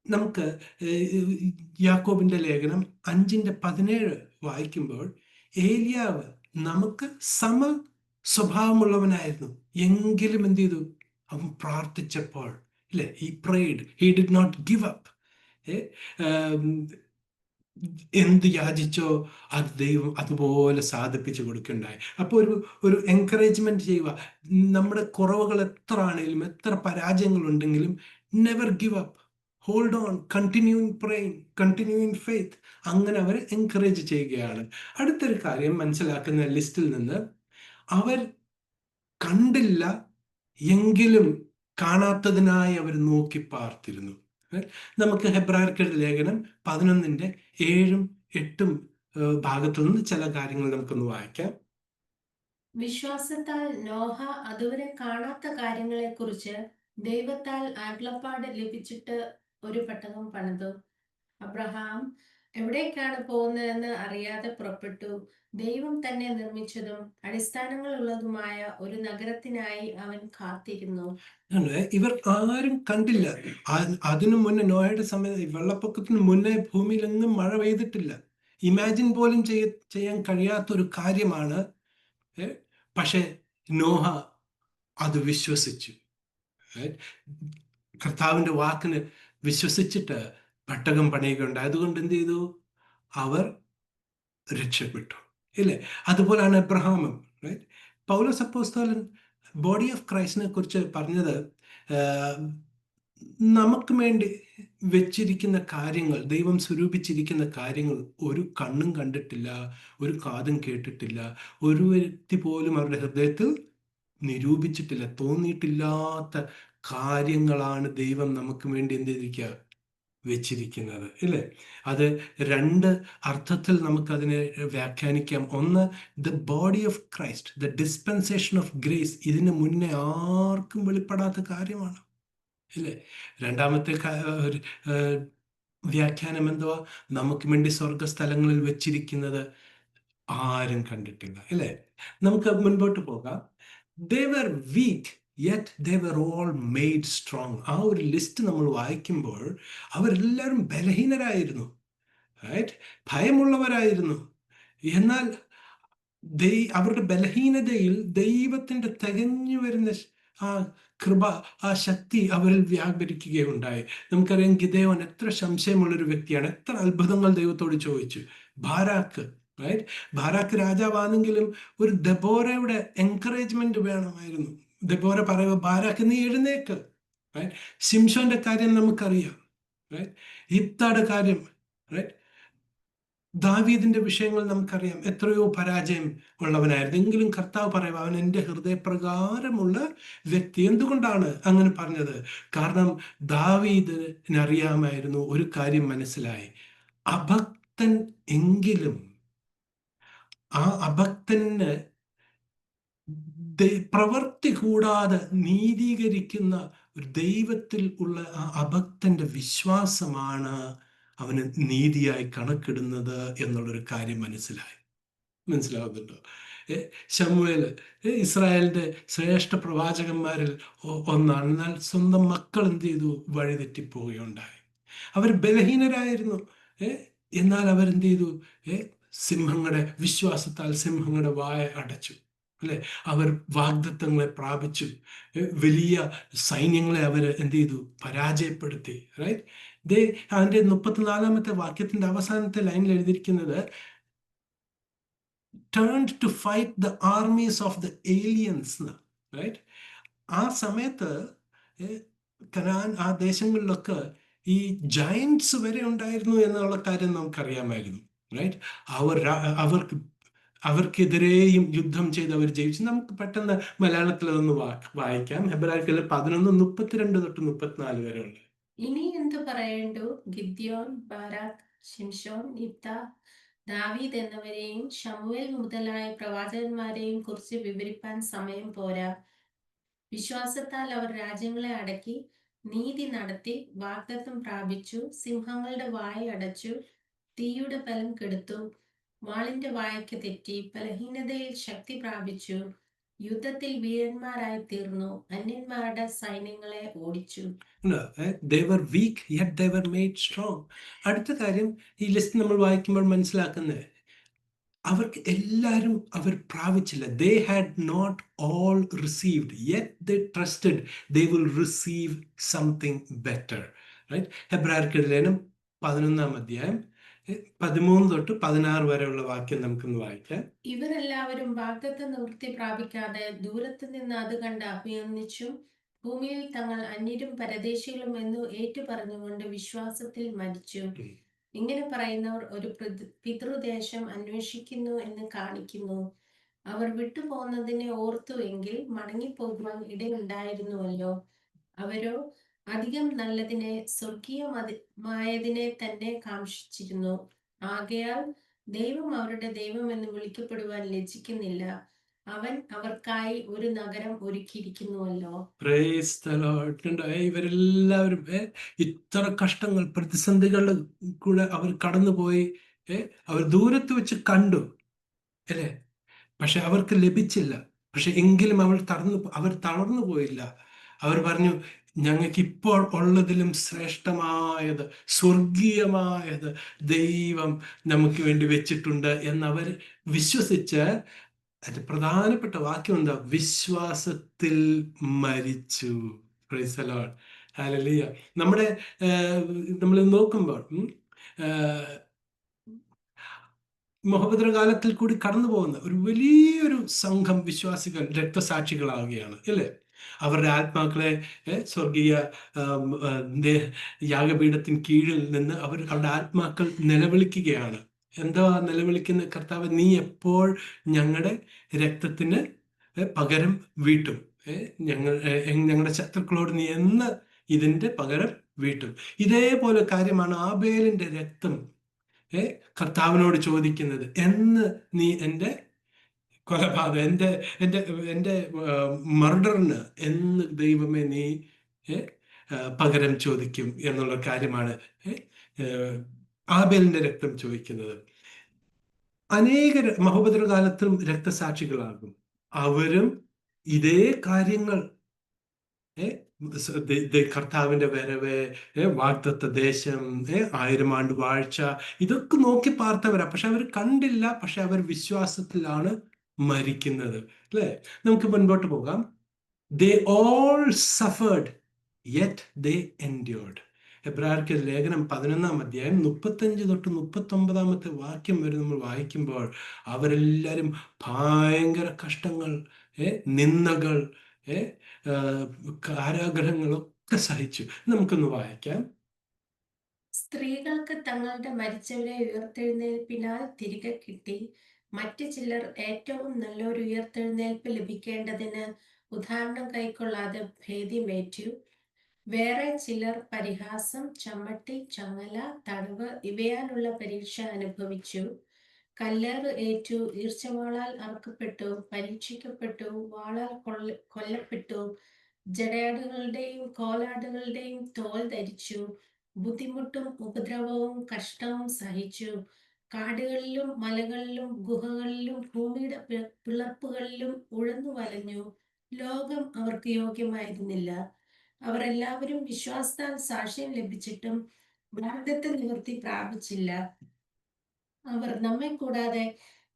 നമുക്ക് യാക്കോബിന്റെ ലേഖനം 5:17 വായിക്കുമ്പോൾ ഏലിയാവ് നമുക്ക് സമ സ്വഭാവമുള്ളവനായിരുന്നു, എങ്കിലും എന്ത് ചെയ്തു? അവൻ പ്രാർത്ഥിച്ചപ്പോൾ ഇല്ലേ, he prayed, he did not give up. എന്ത് യാചിച്ചോ അത് ദൈവം അതുപോലെ സാധിപ്പിച്ചു കൊടുക്കുകയുണ്ടായി. അപ്പോൾ ഒരു എൻകറേജ്മെന്റ് ചെയ്യുക. നമ്മുടെ കുറവുകൾ എത്ര ആണെങ്കിലും, എത്ര പരാജയങ്ങളുണ്ടെങ്കിലും, never give up, hold on, continue in praying, continue in faith. അങ്ങനെ അവരെ എൻകറേജ് ചെയ്യുകയാണ്. അടുത്തൊരു കാര്യം മനസ്സിലാക്കുന്ന ലിസ്റ്റിൽ നിന്ന്, അവർ കണ്ടില്ല എങ്കിലും കാണാത്തതിനായി അവർ നോക്കി പാർത്തിരുന്നു. നമുക്ക് ഹെബ്രായർക്ക് ലേഖനം 11:7-8 ഭാഗത്തു നിന്ന് ചില കാര്യങ്ങൾ നമുക്കൊന്ന് വായിക്കാം. വിശ്വാസത്താൽ നോഹ അതുവരെ കാണാത്ത കാര്യങ്ങളെ കുറിച്ച് ദൈവത്താൽ അരുളപ്പാട് ലഭിച്ചിട്ട് ഒരു പെട്ടകം പണിതു. അബ്രഹാം എവിടേക്കാണ് പോകുന്നതെന്ന് അറിയാതെ പുറപ്പെട്ടു. ദൈവം തന്നെ നിർമ്മിച്ചതും അടിസ്ഥാനങ്ങൾ ഉള്ളതുമായ ഒരു നഗരത്തിനായി അവൻ കാത്തിരുന്നു. ഇവർ ആരും കണ്ടില്ല. അതിനു മുന്നേ, നോയയുടെ സമയത്ത്, വെള്ളപ്പൊക്കത്തിന് മുന്നേ ഭൂമിയിലെങ്ങും മഴ പെയ്തിട്ടില്ല. ഇമാജിൻ പോലും ചെയ്യാൻ കഴിയാത്തൊരു കാര്യമാണ്. പക്ഷെ നോഹ അത് വിശ്വസിച്ചു. കർത്താവിന്റെ വാക്കിന് വിശ്വസിച്ചിട്ട് പെട്ടകം പണിയുകയുണ്ടായി. അതുകൊണ്ട് എന്ത് ചെയ്തു? അവർ രക്ഷപ്പെട്ടു, ഇല്ലേ? അതുപോലെയാണ് എബ്രഹാമും. പൗലോസ് അപ്പോസ്തലൻ ബോഡി ഓഫ് ക്രൈസ്റ്റിനെ കുറിച്ച് പറഞ്ഞത്, നമുക്ക് വേണ്ടി വെച്ചിരിക്കുന്ന കാര്യങ്ങൾ, ദൈവം സ്വരൂപിച്ചിരിക്കുന്ന കാര്യങ്ങൾ ഒരു കണ്ണും കണ്ടിട്ടില്ല, ഒരു കാതും കേട്ടിട്ടില്ല, ഒരു വ്യക്തി പോലും അവരുടെ ഹൃദയത്തിൽ നിരൂപിച്ചിട്ടില്ല, തോന്നിയിട്ടില്ലാത്ത കാര്യങ്ങളാണ് ദൈവം നമുക്ക് വേണ്ടി എന്ത് ചെയ്തിരിക്കുക, വെച്ചിരിക്കുന്നത്, ഇല്ലേ? അത് രണ്ട് അർത്ഥത്തിൽ നമുക്കതിനെ വ്യാഖ്യാനിക്കാം. ഒന്ന്, the body of Christ, the dispensation of grace, ഇതിന് മുന്നേ ആർക്കും വെളിപ്പെടാത്ത കാര്യമാണ്, ഇല്ലേ? രണ്ടാമത്തെ വ്യാഖ്യാനം എന്തുവാ? നമുക്ക് വേണ്ടി സ്വർഗസ്ഥലങ്ങളിൽ വെച്ചിരിക്കുന്നത് ആരും കണ്ടിട്ടില്ല, അല്ലേ? നമുക്ക് മുൻപോട്ട് പോകാം. They were weak, yet they were all made strong. ആ ഒരു ലിസ്റ്റ് നമ്മൾ വായിക്കുമ്പോൾ അവരെല്ലാവരും ബലഹീനരായിരുന്നു, റൈറ്റ്? ഭയമുള്ളവരായിരുന്നു. എന്നാൽ അവരുടെ ബലഹീനതയിൽ ദൈവത്തിന്റെ തികഞ്ഞു വരുന്ന ആ കൃപ, ആ ശക്തി അവരിൽ വ്യാപരിക്കുകയുണ്ടായി. നമുക്കറിയാം ഗിദെയോൻ എത്ര സംശയമുള്ളൊരു വ്യക്തിയാണ്. എത്ര അത്ഭുതങ്ങൾ ദൈവത്തോട് ചോദിച്ചു. Barak, right? ബാരാക്ക് രാജാവാണെങ്കിലും ഒരു ദെബോരയുടെ എൻകറേജ്മെന്റ് വേണമായിരുന്നു. ദെബോര പറയുക, ബാരാക്ക് നീ എഴുന്നേക്ക്, റൈറ്റ്? ശിംശോന്റെ കാര്യം നമുക്കറിയാം, റൈറ്റ്? യിഫ്തായുടെ കാര്യം, റൈറ്റ്? ദാവീദിന്റെ വിഷയങ്ങൾ നമുക്കറിയാം. എത്രയോ പരാജയം ഉള്ളവനായിരുന്നു. എങ്കിലും കർത്താവ് പറയുക, അവൻ എൻ്റെ ഹൃദയപ്രകാരമുള്ള വ്യക്തി. എന്തുകൊണ്ടാണ് അങ്ങനെ പറഞ്ഞത്? കാരണം ദാവീദിനറിയാമായിരുന്നു, ഒരു കാര്യം മനസ്സിലായി. അഭക്തൻ എങ്കിലും ആ അഭക്തന് പ്രവൃത്തി കൂടാതെ നീതീകരിക്കുന്ന ഒരു ദൈവത്തിൽ ഉള്ള ആ അഭക്തന്റെ വിശ്വാസമാണ് അവന് നീതിയായി കണക്കിടുന്നത് എന്നുള്ളൊരു കാര്യം മനസ്സിലാവുന്നുണ്ടോ? ശമൂവേൽ ഇസ്രായേലിന്റെ ശ്രേഷ്ഠ പ്രവാചകന്മാരിൽ ഒന്നാണ്. എന്നാൽ സ്വന്തം മക്കൾ എന്ത് ചെയ്തു? വഴിതെറ്റിപ്പോവുകയുണ്ടായി. അവർ ബലഹീനരായിരുന്നു. എന്നാൽ അവരെന്ത് ചെയ്തു? സിംഹങ്ങളുടെ വിശ്വാസത്താൽ സിംഹങ്ങളുടെ വായ അടച്ചു, അല്ലെ? അവർ വാഗ്ദത്തങ്ങളെ പ്രാപിച്ചു. വലിയ സൈന്യങ്ങളെ അവർ എന്ത് ചെയ്തു? പരാജയപ്പെടുത്തി, റൈറ്റ്? അതിന്റെ 34-ാമത്തെ വാക്യത്തിന്റെ അവസാനത്തെ ലൈനിൽ എഴുതിയിരിക്കുന്നത്, turned to fight the armies of the aliens, right? ആ സമയത്ത് കനാൻ, ആ ദേശങ്ങളിലൊക്കെ ഈ ജയന്റ്സ് വരെ ഉണ്ടായിരുന്നു എന്നുള്ള കാര്യം നമുക്കറിയാമായിരുന്നു, റൈറ്റ്? അവർക്കെതിരെയും യുദ്ധം ചെയ്ത് അവർ ജയിച്ചു. നമുക്ക് പെട്ടെന്ന് മലയാളത്തിൽ അതൊന്ന് വായിക്കാം. ഹെബ്രായർക്കിൽ 11:32-34 വരെ ഉണ്ട്. ഇനി എന്തു പറയേണ്ടു? ഗിദ്യോൻ, ബാരാക്ക്, ശിംശോൻ, യിഫ്താ, ദാവീദ് എന്നിവരെയും ശമൂവേൽ മുതലായ പ്രവാചകന്മാരെയും കുറിച്ച് വിവരിപ്പാൻ സമയം പോരാ. വിശ്വാസത്താൽ അവർ രാജ്യങ്ങളെ അടക്കി, നീതി നടത്തി, വാഗ്ദത്തം പ്രാപിച്ചു, സിംഹങ്ങളുടെ വായ അടച്ചു, തീയുടെ ബലം കെടുത്തു, വാളിന്റെ വായ്ക്ക് തെറ്റി, ബലഹീനതയിൽ ശക്തി പ്രാപിച്ചു, യുദ്ധത്തിൽ വീരന്മാരായി തീർന്നു, അന്യന്മാരുടെ സൈന്യങ്ങളെ ഓടിച്ചു. They were weak, yet they were made strong. അടുത്ത കാര്യം ഈ ലിസ്റ്റ് നമ്മൾ വായിക്കുമ്പോൾ മനസ്സിലാക്കുന്നത്, അവർക്ക് എല്ലാവരും അവർ പ്രാപിച്ചില്ല. They had not all received, yet they trusted they will receive something better, right? ഹെബ്രായർക്കെഴുതിയ ലേഖനം 11-ാം അധ്യായം 13-16 വരെയുള്ള വാക്യം നമുക്കൊന്ന് വായിക്കാം. ഇവരെല്ലാവരും വാഗ്ദത്ത നിവൃത്തി പ്രാപിക്കാതെ ദൂരത്ത് നിന്ന് അത് കണ്ട് അഭിനന്ദിച്ചും ഭൂമിയിൽ തങ്ങൾ അന്യരും പരദേശികളും എന്ന് ഏറ്റുപറഞ്ഞുകൊണ്ട് വിശ്വാസത്തിൽ മരിച്ചു. ഇങ്ങനെ പറയുന്നവർ ഒരു പിതൃദേശം അന്വേഷിക്കുന്നു എന്ന് കാണിക്കുന്നു. അവർ വിട്ടുപോകുന്നതിനെ ഓർത്തുവെങ്കിൽ മടങ്ങിപ്പോകുവാൻ ഇടയുണ്ടായിരുന്നുവല്ലോ. അവരോ അധികം നല്ലതിനെ, സ്വർഗീയമായതിനെ തന്നെ കാംക്ഷിച്ചിരുന്നു. ആകയാൽ ദൈവം അവരുടെ ദൈവമെന്ന് വിളിക്കപ്പെടുവാൻ ലജ്ജിക്കുന്നില്ല. അവൻ അവർക്കായി ഒരു നഗരം ഒരുക്കിയിരിക്കുന്നുവല്ലോ. Price the Lord. ഇവരെല്ലാവരും ഇത്ര കഷ്ടങ്ങൾ, പ്രതിസന്ധികളുടെ കൂടെ അവർ കടന്നുപോയി. അവർ ദൂരത്ത് വെച്ച് കണ്ടു, അല്ലേ? പക്ഷെ അവർക്ക് ലഭിച്ചില്ല. പക്ഷെ എങ്കിലും അവർ തളർന്നു പോയില്ല. അവർ പറഞ്ഞു, ഞങ്ങൾക്ക് ഇപ്പോൾ ഉള്ളതിലും ശ്രേഷ്ഠമായത്, സ്വർഗീയമായത് ദൈവം നമുക്ക് വേണ്ടി വെച്ചിട്ടുണ്ട് എന്നവർ വിശ്വസിച്ച്, അതിന്റെ പ്രധാനപ്പെട്ട വാക്യം എന്താ? വിശ്വാസത്തിൽ മരിച്ചു. Price the Lord. ഹല്ലേലൂയ. നമ്മൾ നോക്കുമ്പോൾ മഹോപദ്രവകാലത്തിൽ കൂടി കടന്നു പോകുന്ന ഒരു വലിയൊരു സംഘം വിശ്വാസികൾ രക്തസാക്ഷികളാവുകയാണ്, അല്ലേ? അവരുടെ ആത്മാക്കളെ സ്വർഗീയ യാഗപീഠത്തിന് കീഴിൽ നിന്ന് അവരുടെ ആത്മാക്കൾ നിലവിളിക്കുകയാണ്. എന്താ നിലവിളിക്കുന്ന? കർത്താവ്, നീ എപ്പോൾ ഞങ്ങളുടെ രക്തത്തിന് പകരം വീട്ടും? ഞങ്ങളുടെ ശത്രുക്കളോട് നീ എന്ന് ഇതിന്റെ പകരം വീട്ടും? ഇതേപോലെ കാര്യമാണ് ആബേലിന്റെ രക്തം കർത്താവിനോട് ചോദിക്കുന്നത്. എന്ന് നീ എൻ്റെ കൊലപാതകം, എൻ്റെ മർഡറിന് എന്ന് ദൈവമേ നീ പകരം ചോദിക്കും എന്നുള്ള കാര്യമാണ് ഏ, ആബേലിന്റെ രക്തം ചോദിക്കുന്നത്. അനേക മഹോപദ്ര കാലത്തും രക്തസാക്ഷികളാകും. അവരും ഇതേ കാര്യങ്ങൾ കർത്താവിന്റെ വരവ്, വാഗ്ദത്ത ദേശം, 1000 ആണ്ട് വാഴ്ച, ഇതൊക്കെ നോക്കി പാർത്തവരാ. പക്ഷെ അവർ കണ്ടില്ല. പക്ഷെ അവർ വിശ്വാസത്തിലാണ് മരിക്കുന്നത്. അല്ലെ? നമുക്ക് മുൻപോട്ട് പോകാം. They all suffered, yet they endured. എബ്രായർക്ക് ലേഖനം 11-ാം അധ്യായം 35 തൊട്ട് 39-ാമത്തെ വാക്യം വരെ നമ്മൾ വായിക്കുമ്പോൾ അവരെല്ലാവരും ഭയങ്കര കഷ്ടങ്ങൾ, നിന്ദകൾ, കാരാഗ്രഹങ്ങളൊക്കെ സഹിച്ചു. നമുക്കൊന്ന് വായിക്കാം. സ്ത്രീകൾക്ക് തങ്ങളുടെ മരിച്ചവരെ ഉയർത്തെഴുന്നേൽപ്പിനാൽ തിരികെ കിട്ടി. മറ്റു ചിലർ ഏറ്റവും നല്ലൊരു ഉയർത്തെഴുന്നേൽപ്പ് ലഭിക്കേണ്ടതിന് ഉദാഹരണം കൈക്കൊള്ളാതെ ഭേദ്യമേറ്റു. വേറെ ചിലർ പരിഹാസം, ചമ്മട്ടി, ചങ്ങല, തടവ് ഇവയാലുള്ള പരീക്ഷ അനുഭവിച്ചു. കല്ലേറ് ഏറ്റു, ഈർച്ചവാളാൽ അറുക്കപ്പെട്ടു, പരീക്ഷിക്കപ്പെട്ടു, വാളാൽ കൊല്ലപ്പെട്ടു, ജടയാടുകളുടെയും കോലാടുകളുടെയും തോൽ ധരിച്ചു, ബുദ്ധിമുട്ടും ഉപദ്രവവും കഷ്ടവും സഹിച്ചു. കാടുകളിലും മലകളിലും ഗുഹകളിലും ഭൂമിയുടെ പിളർപ്പുകളിലും ഉഴന്നു വലഞ്ഞു. ലോകം അവർക്ക് യോഗ്യമായിരുന്നില്ല. അവർ എല്ലാവരും വിശ്വാസത്താൽ സാക്ഷ്യം ലഭിച്ചിട്ടും വാഗ്ദത്ത നിവൃത്തി പ്രാപിച്ചില്ല. അവർ നമ്മെ കൂടാതെ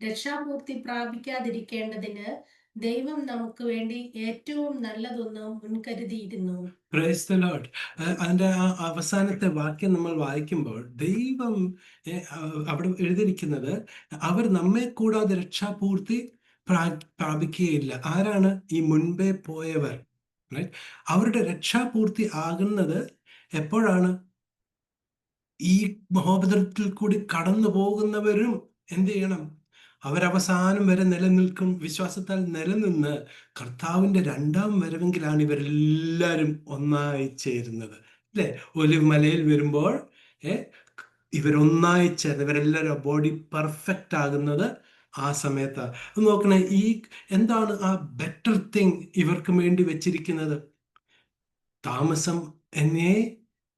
രക്ഷാപൂർത്തി പ്രാപിക്കാതിരിക്കേണ്ടതിന് ദൈവം നമുക്ക് വേണ്ടി ഏറ്റവും നല്ലതൊന്ന് മുൻകരുതിയിരുന്നു. Praise the Lord. അതിന്റെ ആ അവസാനത്തെ വാക്യം നമ്മൾ വായിക്കുമ്പോൾ ദൈവം അവിടെ എഴുതിയിരിക്കുന്നത് അവർ നമ്മെ കൂടാതെ രക്ഷാപൂർത്തി പ്രാപിക്കുകയില്ല. ആരാണ്? ഈ മുൻപേ പോയവർ. അവരുടെ രക്ഷാപൂർത്തി ആകുന്നത് എപ്പോഴാണ്? ഈ മഹോപദ്രവത്തിൽ കൂടി കടന്നു പോകുന്നവരും എന്ത് ചെയ്യണം? അവരവസാനം വരെ നിലനിൽക്കും. വിശ്വാസത്താൽ നിലനിന്ന് കർത്താവിന്റെ 2-ാം വരവെങ്കിലാണ് ഇവരെല്ലാവരും ഒന്നായി ചേരുന്നത്. അല്ലെ? ഒലിവ് മലയിൽ വരുമ്പോൾ ഇവരൊന്നായി ചേർന്ന് ഇവരെല്ലാവരും ബോഡി പെർഫെക്റ്റ് ആകുന്നത് ആ സമയത്താണ്. നോക്കണേ, എന്താണ് ആ ബെറ്റർ തിങ് ഇവർക്ക് വേണ്ടി വെച്ചിരിക്കുന്നത്? താമസം എന്നെ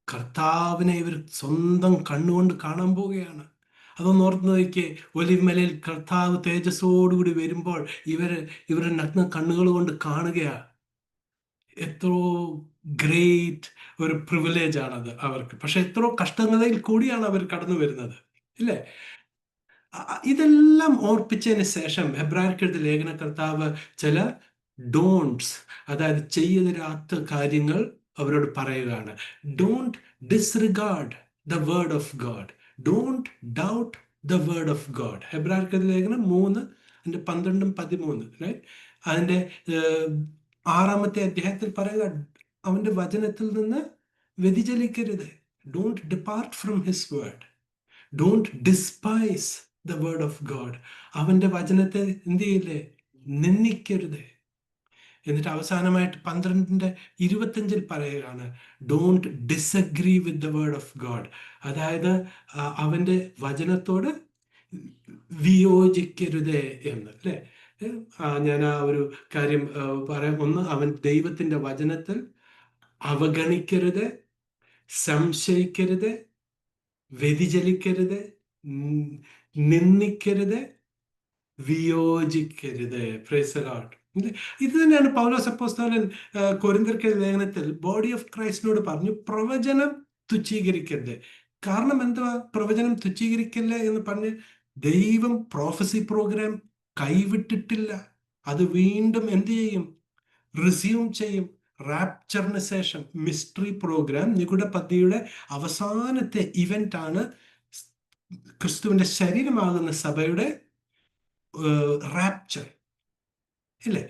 കർത്താവിനെ ഇവർ സ്വന്തം കണ്ണുകൊണ്ട് കാണാൻ പോവുകയാണ്. അതൊന്ന് ഓർത്ത് നോക്കിയേ. ഒലിവ് മലയിൽ കർത്താവ് തേജസ്സോടുകൂടി വരുമ്പോൾ ഇവരുടെ നഗ്ന കണ്ണുകൾ കൊണ്ട് കാണുകയാണ്. എത്രയോ ഗ്രേറ്റ് ഒരു പ്രിവിലേജ് ആണത് അവർക്ക്. പക്ഷെ എത്രയോ കഷ്ടങ്ങളിൽ കൂടിയാണ് അവർ കടന്നു വരുന്നത്, ഇല്ലേ? ഇതെല്ലാം ഓർപ്പിച്ചതിന് ശേഷം ഹെബ്രായർക്കെഴുതിയ ലേഖനകർത്താവ് ചില ഡോൺട്സ്, അതായത് ചെയ്യരുതാത്ത കാര്യങ്ങൾ അവരോട് പറയുകയാണ്. Don't disregard the word of God, don't doubt the word of God. ഹെബ്രായർക്കെഴുതിയ ലേഖനം 3:12-13. അതിന്റെ 6-ാമത്തെ അധ്യായത്തിൽ പറയുക, അവന്റെ വചനത്തിൽ നിന്ന് വ്യതിചലിക്കരുത്. Don't depart from his word, don't despise the word of God. അവന്റെ വചനത്തെ എന്ത് ചെയ്യില്ലേ? നിന്ദിക്കരുത്. എന്നിട്ട് അവസാനമായിട്ട് 12:25 പറയുകയാണ്, don't disagree with the word of God. അതായത് അവന്റെ വചനത്തോട് വിയോജിക്കരുത് എന്ന്, അല്ലെ? ഞാൻ ആ ഒരു കാര്യം പറയാം. ഒന്ന്, അവൻ ദൈവത്തിന്റെ വചനത്തിൽ അവഗണിക്കരുത്, സംശയിക്കരുത്, വ്യതിചലിക്കരുത്, നിന്ദിക്കരുത്, വിയോജിക്കരുത്. Praise the Lord. ഇത് തന്നെയാണ് പൗലോസ് അപ്പോസ്തലൻ കൊരിന്ത്യർക്ക് ലേഖനത്തിൽ ബോഡി ഓഫ് ക്രൈസ്റ്റിനോട് പറഞ്ഞു, പ്രവചനം തുച്ഛീകരിക്കരുത്. കാരണം എന്തുവാ പ്രവചനം തുച്ഛീകരിക്കല്ല എന്ന് പറഞ്ഞ്? ദൈവം പ്രോഫസി പ്രോഗ്രാം കൈവിട്ടിട്ടില്ല. അത് വീണ്ടും എന്ത് ചെയ്യും? റിസ്യൂം ചെയ്യും. റാപ്ചറിന് ശേഷം മിസ്റ്ററി പ്രോഗ്രാം, നിഗൂഢ പദ്ധതിയുടെ അവസാനത്തെ ഇവന്റ് ആണ് ക്രിസ്തുവിന്റെ ശരീരമാകുന്ന സഭയുടെ റാപ്ചർ, ഇല്ലേ?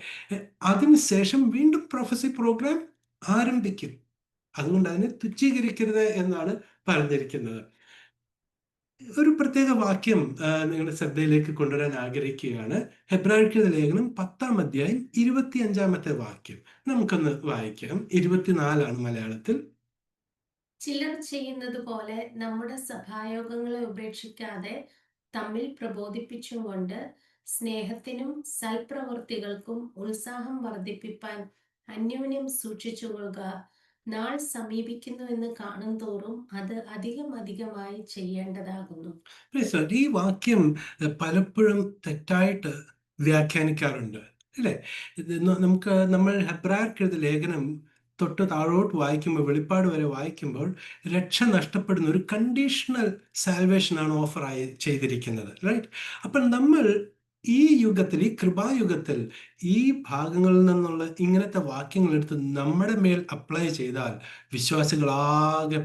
അതിനുശേഷം വീണ്ടും പ്രൊഫസി പ്രോഗ്രാം ആരംഭിക്കും. അതുകൊണ്ട് അതിനെ തുച്ഛീകരിക്കരുത് എന്നാണ് പറഞ്ഞിരിക്കുന്നത്. ഒരു പ്രത്യേക വാക്യം നിങ്ങളുടെ ശ്രദ്ധയിലേക്ക് കൊണ്ടുവരാൻ ആഗ്രഹിക്കുകയാണ്. ഹെബ്രായർക്കെഴുതിയ ലേഖനം 10-ാം അധ്യായം 25-ാമത്തെ വാക്യം നമുക്കൊന്ന് വായിക്കാം. 24 മലയാളത്തിൽ. ചിലർ ചെയ്യുന്നത് പോലെ നമ്മുടെ സഭായോഗങ്ങളെ ഉപേക്ഷിക്കാതെ തമ്മിൽ പ്രബോധിപ്പിച്ചുകൊണ്ട് സ്നേഹത്തിനും സൽപ്രവൃത്തികൾക്കും ഉത്സാഹം വർദ്ധിപ്പിപ്പാൻ അന്യോന്യം സൂക്ഷിച്ചുകൊള്ളുക. നാൾ സമീപിക്കുന്നു എന്ന് കാണും തോറും അത് അധികം അധികമായി ചെയ്യേണ്ടതാകുന്നു. Praise the Lord. ഈ വാക്യം പലപ്പോഴും തെറ്റായിട്ട് വ്യാഖ്യാനിക്കാറുണ്ട്, അല്ലേ? നമ്മൾ ഹെബ്രായർക്ക് എഴുതിയ ലേഖനം തൊട്ട് താഴോട്ട് വായിക്കുമ്പോൾ, വെളിപ്പാട് വരെ വായിക്കുമ്പോൾ, രക്ഷ നഷ്ടപ്പെടുന്ന ഒരു കണ്ടീഷണൽ സാൽവേഷൻ ആണ് ഓഫർ ആയി ചെയ്തിരിക്കുന്നത്, റൈറ്റ്? അപ്പം നമ്മൾ ഈ യുഗത്തിൽ, ഈ കൃപായുഗത്തിൽ, ഈ ഭാഗങ്ങളിൽ നിന്നുള്ള ഇങ്ങനത്തെ വാക്യങ്ങൾ എടുത്ത് നമ്മുടെ മേൽ അപ്ലൈ ചെയ്താൽ വിശ്വാസികളാകെ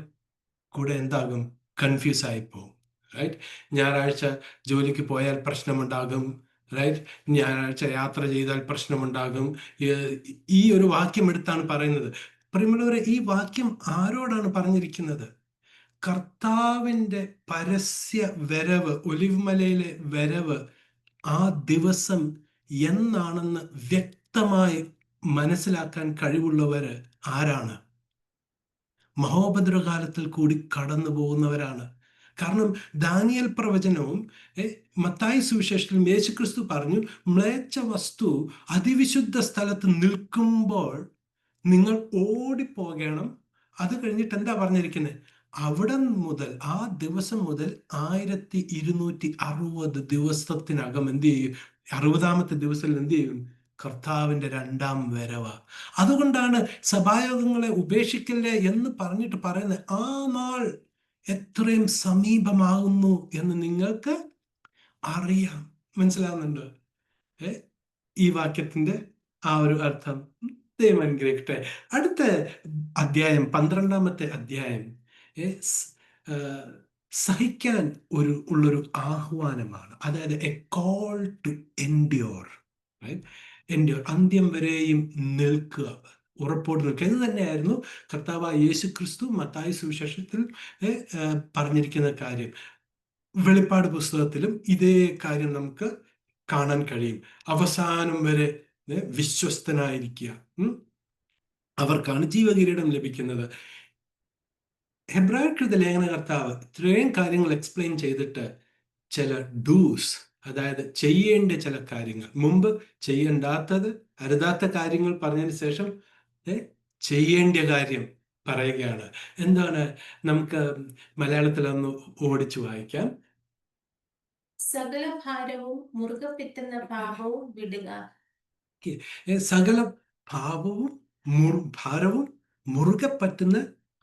കൂടെ എന്താകും? കൺഫ്യൂസ് ആയിപ്പോവും, റൈറ്റ്? ഞായറാഴ്ച ജോലിക്ക് പോയാൽ പ്രശ്നമുണ്ടാകും, റൈറ്റ്? ഞായറാഴ്ച യാത്ര ചെയ്താൽ പ്രശ്നമുണ്ടാകും. ഈ ഒരു വാക്യം എടുത്താണ് പറയുന്നത്. പ്രിയമുള്ളവരെ, ഈ വാക്യം ആരോടാണ് പറഞ്ഞിരിക്കുന്നത്? കർത്താവിൻ്റെ പരസ്യ വരവ്, ഒലിവ്മലയിലെ വരവ്, ആ ദിവസം എന്നാണെന്ന് വ്യക്തമായി മനസ്സിലാക്കാൻ കഴിവുള്ളവര് ആരാണ്? മഹോപദ്രവകാലത്തിൽ കൂടി കടന്നു പോകുന്നവരാണ്. കാരണം ദാനിയേൽ പ്രവചനവും മത്തായി സുവിശേഷത്തിലും യേശുക്രിസ്തു പറഞ്ഞു, മ്ലേച്ഛ വസ്തു അതിവിശുദ്ധ സ്ഥലത്ത് നിൽക്കുമ്പോൾ നിങ്ങൾ ഓടിപ്പോകണം. അത് കഴിഞ്ഞിട്ട് എന്താ പറഞ്ഞിരിക്കുന്നത്? അവിടെ മുതൽ, ആ ദിവസം മുതൽ 1260 ദിവസത്തിനകം എന്ത് ചെയ്യും? 60-ാമത്തെ ദിവസത്തിൽ എന്ത് ചെയ്യും? കർത്താവിൻ്റെ രണ്ടാം വരവ. അതുകൊണ്ടാണ് സഭായോഗങ്ങളെ ഉപേക്ഷിക്കല്ലേ എന്ന് പറഞ്ഞിട്ട് പറയുന്നത്. ആ നാൾ എത്രയും സമീപമാകുന്നു എന്ന് നിങ്ങൾക്ക് അറിയാം. മനസ്സിലാവുന്നുണ്ട് ഈ വാക്യത്തിന്റെ ആ ഒരു അർത്ഥം? ദൈവം അനുഗ്രഹിക്കട്ടെ. അടുത്ത അധ്യായം, 12-ാമത്തെ അധ്യായം സഹിക്കാൻ ഉള്ളൊരു ആഹ്വാനമാണ്. അതായത് a call to endure, endure, അന്ത്യം വരെയും നിൽക്കുക, ഉറപ്പോട് നിൽക്കുക. ഇത് തന്നെയായിരുന്നു കർത്താവായ യേശു ക്രിസ്തു മത്തായി സുവിശേഷത്തിൽ പറഞ്ഞിരിക്കുന്ന കാര്യം. വെളിപ്പാട് പുസ്തകത്തിലും ഇതേ കാര്യം നമുക്ക് കാണാൻ കഴിയും. അവസാനം വരെ വിശ്വസ്തനായിരിക്കുക, അവർക്കാണ് ജീവകിരീടം ലഭിക്കുന്നത്. ഹെബ്രായർക്ക് ലേഖനകർത്താവ് ഇത്രയും കാര്യങ്ങൾ എക്സ്പ്ലെയിൻ ചെയ്തിട്ട് ചില ഡൂസ്, അതായത് ചെയ്യേണ്ട ചില കാര്യങ്ങൾ, മുമ്പ് ചെയ്യേണ്ടാത്തത്, അരുതാത്ത കാര്യങ്ങൾ പറഞ്ഞതിന് ശേഷം ചെയ്യേണ്ട കാര്യം പറയുകയാണ്. എന്താണ്? നമുക്ക് മലയാളത്തിൽ ഒന്ന് ഓടിച്ചു വായിക്കാം. സകല ഭാരവും മുറുകെ പറ്റുന്ന പാപവും വിടുക. സകല ഭാരവും മുറുകെ പറ്റുന്ന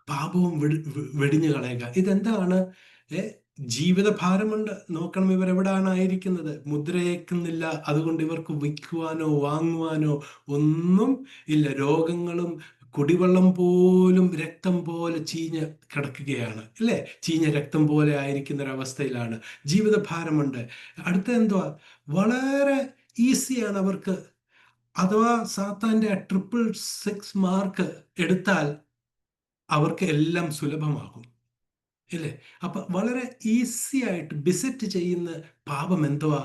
പാപവും വെടിഞ്ഞു കളയുക. ഇതെന്താണ്? ജീവിത ഭാരമുണ്ട്. നോക്കണം, ഇവരെവിടാണ് ആയിരിക്കുന്നത്? മുദ്രയേക്കുന്നില്ല, അതുകൊണ്ട് ഇവർക്ക് വിൽക്കുവാനോ വാങ്ങുവാനോ ഒന്നും ഇല്ല. രോഗങ്ങളും കുടിവെള്ളം പോലും രക്തം പോലെ ചീഞ്ഞ് കിടക്കുകയാണ്, അല്ലേ? ചീഞ്ഞ രക്തം പോലെ ആയിരിക്കുന്ന ഒരവസ്ഥയിലാണ്. ജീവിത ഭാരമുണ്ട്. അടുത്ത എന്തുവാ? വളരെ ഈസിയാണ് അവർക്ക്. അഥവാ സാത്താൻ്റെ 666 മാർക്ക് എടുത്താൽ അവർക്ക് എല്ലാം സുലഭമാകും, ഇല്ലേ? അപ്പൊ വളരെ ഈസി ആയിട്ട് ബിസെറ്റ് ചെയ്യുന്ന പാപം എന്തുവാ?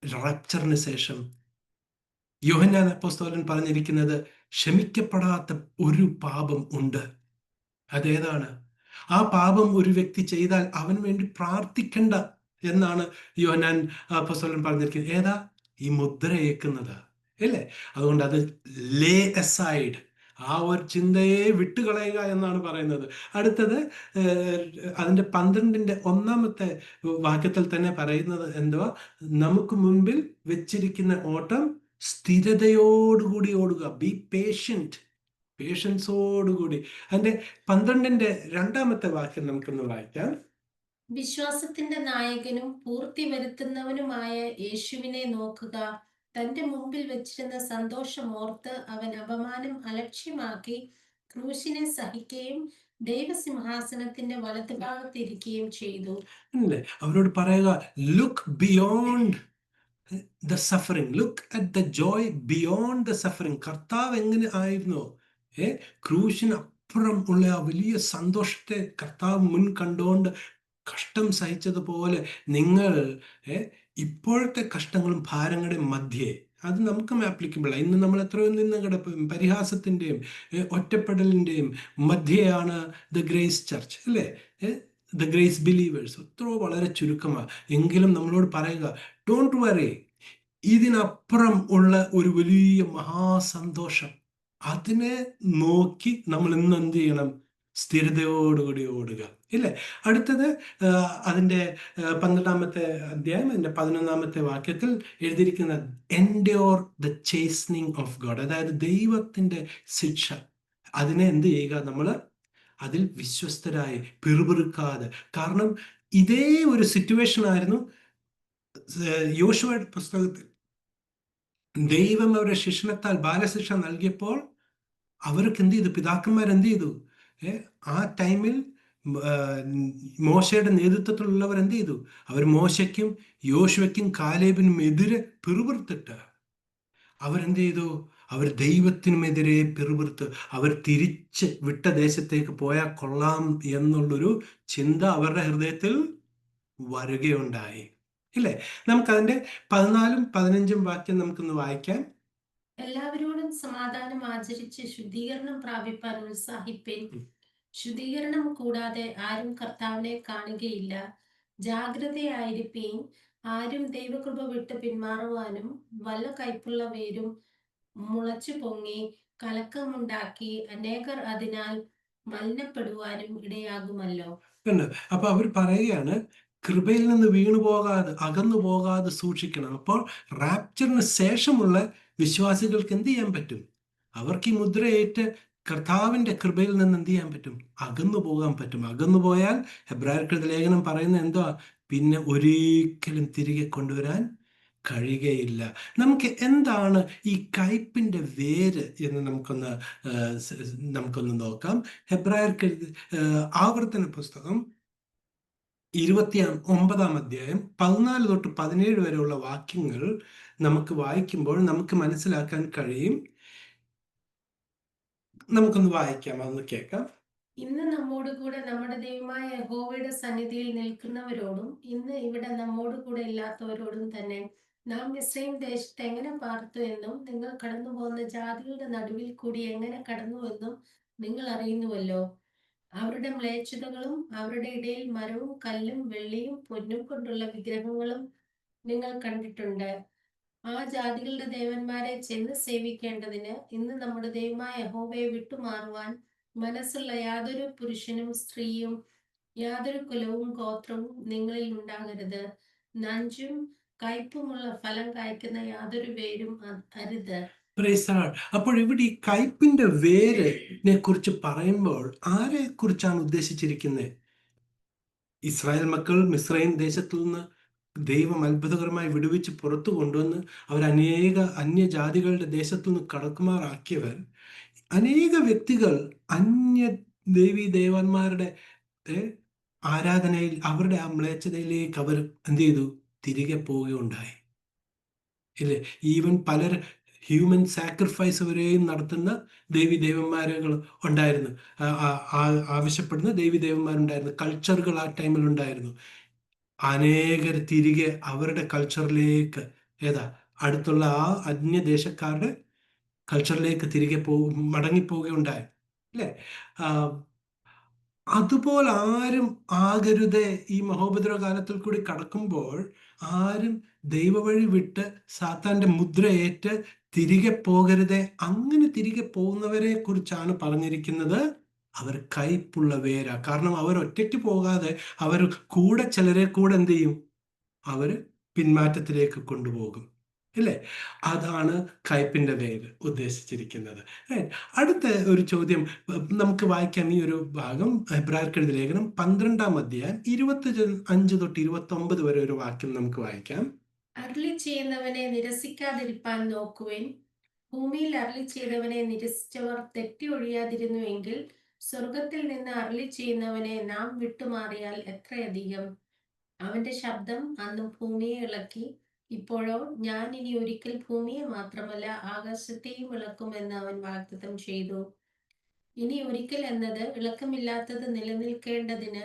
റാപ്ചറിന് ശേഷം യോഹന്നാൻ അപ്പോസ്തലൻ പറഞ്ഞിരിക്കുന്നത്, ക്ഷമിക്കപ്പെടാത്ത ഒരു പാപം ഉണ്ട്. അതേതാണ്? ആ പാപം ഒരു വ്യക്തി ചെയ്താൽ അവന് വേണ്ടി പ്രാർത്ഥിക്കണ്ട എന്നാണ് യോഹന്നാൻ അപ്പോസ്തലൻ പറഞ്ഞിരിക്കുന്നത്. ഏതാ? ഈ മുദ്രയേക്കുന്നത്, അല്ലേ? അതുകൊണ്ട് അത് ലേ അസൈഡ്, ആ ഒരു ചിന്തയെ വിട്ടുകളയുക എന്നാണ് പറയുന്നത്. അടുത്തത് അതിൻ്റെ 12-ന്റെ 1-ാമത്തെ വാക്യത്തിൽ തന്നെ പറയുന്നത് എന്തുവാ? നമുക്ക് മുൻപിൽ വെച്ചിരിക്കുന്ന ഓട്ടം സ്ഥിരതയോടുകൂടി ഓടുക. ബി പേഷ്യൻറ്റ്, പേഷ്യൻസോടുകൂടി. അതിൻ്റെ 12-ന്റെ 2-ാമത്തെ വാക്യം നമുക്കൊന്ന് വായിക്കാം. വിശ്വാസത്തിന്റെ നായകനും പൂർത്തി വരുത്തുന്നവനുമായ യേശുവിനെ നോക്കുക. തന്റെ മുമ്പിൽ വെച്ചിരുന്ന സന്തോഷമോർത്ത് അവൻ അപമാനം അലക്ഷ്യമാക്കി ക്രൂശിനെ സഹിക്കുകയും ദൈവസിംഹാസനത്തിന്റെ വലത്തുഭാഗത്തിരിക്കുകയും ചെയ്തു. അല്ലേ? അവരോട് പറയുക, look beyond the suffering, look at the Joy beyond the suffering. കർത്താവ് എങ്ങനെ ആയിരുന്നു? ക്രൂശിനപ്പുറം ഉള്ള ആ വലിയ സന്തോഷത്തെ കർത്താവ് മുൻ കണ്ടുകൊണ്ട് കഷ്ടം സഹിച്ചതുപോലെ നിങ്ങൾ ഇപ്പോഴത്തെ കഷ്ടങ്ങളും ഭാരങ്ങളുടെയും മധ്യേ, അത് നമുക്കും ആപ്ലിക്കബിൾ ആണ്. ഇന്ന് നമ്മൾ എത്രയോ നിന്നുകളുടെ പരിഹാസത്തിൻ്റെയും ഒറ്റപ്പെടലിൻ്റെയും മധ്യയാണ് ദ ഗ്രേസ് ചർച്ച്, അല്ലേ? ദ ഗ്രേസ് ബിലീവേഴ്സ് എത്രയോ വളരെ ചുരുക്കമാണ്. എങ്കിലും നമ്മളോട് പറയുക, ഡോണ്ട് വറി, ഇതിനപ്പുറം ഉള്ള ഒരു വലിയ മഹാസന്തോഷം അതിനെ നോക്കി നമ്മൾ ഇന്ന് എന്ത് ചെയ്യണം? സ്ഥിരതയോടുകൂടി ഓടുക. ഇല്ലേ? അടുത്തത് അതിൻ്റെ 12-ാമത്തെ അധ്യായം അതിൻ്റെ 11-ാമത്തെ വാക്യത്തിൽ എഴുതിയിരിക്കുന്ന എൻഡ്യോർ ദ ചേസ്നിങ് ഓഫ് ഗോഡ്, അതായത് ദൈവത്തിൻ്റെ ശിക്ഷ. അതിനെ എന്ത് ചെയ്യുക? നമ്മൾ അതിൽ വിശ്വസ്തരായി പിറുപിറുക്കാതെ. കാരണം ഇതേ ഒരു സിറ്റുവേഷൻ ആയിരുന്നു യോശുവയുടെ പുസ്തകത്തിൽ. ദൈവം അവരുടെ ശിക്ഷണത്താൽ ബാലശിക്ഷ നൽകിയപ്പോൾ അവർക്ക് എന്ത് ചെയ്തു? പിതാക്കന്മാർ എന്ത് ചെയ്തു? ആ ടൈമിൽ മോശയുടെ നേതൃത്വത്തിലുള്ളവർ എന്ത് ചെയ്തു? അവർ മോശയ്ക്കും യോശുവയ്ക്കും കാലേബിനും എതിരെ പിറുപിറുത്തിട്ട് അവരെന്ത് ചെയ്തു? അവർ ദൈവത്തിനുമെതിരെ പിറുപിറുത്ത് അവർ തിരിച്ച് വിട്ട ദേശത്തേക്ക് പോയാൽ കൊള്ളാം എന്നുള്ളൊരു ചിന്ത അവരുടെ ഹൃദയത്തിൽ വരികയുണ്ടായി. ഇല്ലേ? നമുക്കതിൻ്റെ 14-ഉം 15-ഉം വാക്യം നമുക്കൊന്ന് വായിക്കാം. എല്ലാവരോടും സമാധാനം ആചരിച്ച് ശുദ്ധീകരണം പ്രാപിപ്പാൻ ഉത്സാഹിപ്പിൻ. ശുദ്ധീകരണം കൂടാതെ ആരും കർത്താവിനെ കാണുകയില്ല. ജാഗ്രതയായിരിപ്പീൻ. ആരും ദൈവകൃപ വിട്ട് പിന്മാറുവാനും വല്ല കയ്പുള്ള വേരും മുളച്ചു പൊങ്ങി കലക്കമുണ്ടാക്കി അനേകർ അതിനാൽ മലിനപ്പെടുവാനും ഇടയാകുമല്ലോ. അപ്പൊ അവർ പറയുകയാണ്, കൃപയിൽ നിന്ന് വീണു പോകാതെ, അകന്നു പോകാതെ സൂക്ഷിക്കണം. അപ്പോൾ റാപ്ചറിന് ശേഷമുള്ള വിശ്വാസികൾക്ക് എന്ത് ചെയ്യാൻ പറ്റും? അവർക്ക് ഈ മുദ്രയേറ്റ് കർത്താവിന്റെ കൃപയിൽ നിന്ന് എന്ത് ചെയ്യാൻ പറ്റും? അകന്നു പോകാൻ പറ്റും. അകന്നു പോയാൽ ഹെബ്രായർക്കെഴുത ലേഖനം പറയുന്നത് എന്താ? പിന്നെ ഒരിക്കലും തിരികെ കൊണ്ടുവരാൻ കഴിയുകയില്ല. നമുക്ക് എന്താണ് ഈ കയ്പിന്റെ വേര് എന്ന് നമുക്കൊന്ന് നോക്കാം. ഹെബ്രായർക്കെഴുത ആവർത്തന പുസ്തകം 29-ാം അധ്യായം 14 തൊട്ട് 17 വരെയുള്ള വാക്യങ്ങൾ നമുക്ക് വായിക്കുമ്പോൾ നമുക്ക് മനസ്സിലാക്കാൻ കഴിയും. നമുക്കൊന്ന് വായിക്കാം, അതൊന്ന് കേൾക്കാം. ഇന്ന് നമ്മോട് കൂടെ നമ്മുടെ ദൈവമായ യഹോവയുടെ സന്നിധിയിൽ നിൽക്കുന്നവരോടും ഇന്ന് ഇവിടെ നമ്മോട് കൂടെ ഇല്ലാത്തവരോടും തന്നെ നാം മിസ്രയീം ദേശത്ത് എങ്ങനെ പാർത്തു എന്നും നിങ്ങൾ കടന്നു പോകുന്ന ജാതികളുടെ നടുവിൽ കൂടി എങ്ങനെ കടന്നുവെന്നും നിങ്ങൾ അറിയുന്നുവല്ലോ. അവരുടെ മ്ലേച്ഛതകളും അവരുടെ ഇടയിൽ മരവും കല്ലും വെള്ളിയും പൊന്നും കൊണ്ടുള്ള വിഗ്രഹങ്ങളും നിങ്ങൾ കണ്ടിട്ടുണ്ട്. ആ ജാതികളുടെ ദേവന്മാരെ ചെന്ന് സേവിക്കേണ്ടതിന് ഇന്ന് നമ്മുടെ ദൈവമായ യഹോവയെ വിട്ടുമാറുവാൻ മനസ്സുള്ള യാതൊരു പുരുഷനും സ്ത്രീയും യാതൊരു കുലവും ഗോത്രവും നിങ്ങളിൽ ഉണ്ടാകരുത്. നഞ്ചും കയ്പുമുള്ള ഫലം കായ്ക്കുന്ന യാതൊരു വേരും അരുത്. അപ്പോൾ ഇവിടെ ഈ കയ്പിന്റെ വേരിനെ കുറിച്ച് പറയുമ്പോൾ ആരെ കുറിച്ചാണ് ഉദ്ദേശിച്ചിരിക്കുന്നത്? ഇസ്രായേൽ മക്കൾ മിസ്രയീം ദേശത്തു നിന്ന് ദൈവം അത്ഭുതകരമായി വിടുവിച്ച് പുറത്തു കൊണ്ടുവന്ന് അവർ അനേക അന്യജാതികളുടെ ദേശത്തു നിന്ന് കടക്കുമാറാക്കിയവർ. അനേക വ്യക്തികൾ അന്യ ദേവന്മാരുടെ ആരാധനയിൽ, അവരുടെ ആ മ്ലേച്ഛതയിലേക്ക് അവർ എന്ത് ചെയ്തു? തിരികെ പോവുകയുണ്ടായി. ഇല്ലേ? ഈവൻ പലർ ഹ്യൂമൻ സാക്രിഫൈസ് വരെയും നടത്തുന്ന ദേവന്മാരുകൾ ഉണ്ടായിരുന്നു. ആവശ്യപ്പെടുന്ന ദേവന്മാരുണ്ടായിരുന്നു. കൾച്ചറുകൾ ആ ടൈമിൽ ഉണ്ടായിരുന്നു. അനേകർ തിരികെ അവരുടെ കൾച്ചറിലേക്ക്, അടുത്തുള്ള ആ അന്യദേശക്കാരുടെ കൾച്ചറിലേക്ക് തിരികെ മടങ്ങിപ്പോവുകയുണ്ടായി. അല്ലേ? അതുപോലെ ആരും ആകരുതേ. ഈ മഹോപദ്രവ കാലത്തിൽ കൂടി കടക്കുമ്പോൾ ആരും ദൈവവഴി വിട്ട് സാത്താന്റെ മുദ്രയേറ്റ് തിരികെ പോകരുതേ. അങ്ങനെ തിരികെ പോകുന്നവരെ കുറിച്ചാണ് പറഞ്ഞിരിക്കുന്നത്. അവർ കയ്പുള്ള വേരാ. കാരണം അവർ ഒറ്റയ്ക്ക് പോകാതെ അവർ കൂടെ ചിലരെ കൂടെ എന്ത് ചെയ്യും? അവർ പിന്മാറ്റത്തിലേക്ക് കൊണ്ടുപോകും. ഇല്ലേ? അതാണ് കയ്പിന്റെ വേര് ഉദ്ദേശിച്ചിരിക്കുന്നത്. അടുത്ത ഒരു ചോദ്യം നമുക്ക് വായിക്കാം. ഈ ഒരു ഭാഗം ഹെബ്രായർക്കെഴുതിയ ലേഖനം 12-ാം അധ്യായം 25 തൊട്ട് 29 വരെ ഒരു വാക്യം നമുക്ക് വായിക്കാം. അരുളി ചെയ്യുന്നവനെ നിരസിക്കാതിരിപ്പാൻ നോക്കുവേൻ. ഭൂമിയിൽ അരുളി ചെയ്തവനെ നിരസിച്ചവർ തെറ്റി ഒഴിയാതിരുന്നുവെങ്കിൽ സ്വർഗത്തിൽ നിന്ന് അരുളി ചെയ്യുന്നവനെ നാം വിട്ടുമാറിയാൽ എത്രയധികം. അവന്റെ ശബ്ദം അന്ന് ഭൂമിയെ ഇളക്കി. ഇപ്പോഴോ ഞാൻ ഇനി ഒരിക്കൽ ഭൂമിയെ മാത്രമല്ല ആകാശത്തെയും ഇളക്കുമെന്ന് അവൻ വാഗ്ദത്തം ചെയ്തു. ഇനി ഒരിക്കൽ എന്നത് ഇളക്കമില്ലാത്തത് നിലനിൽക്കേണ്ടതിന്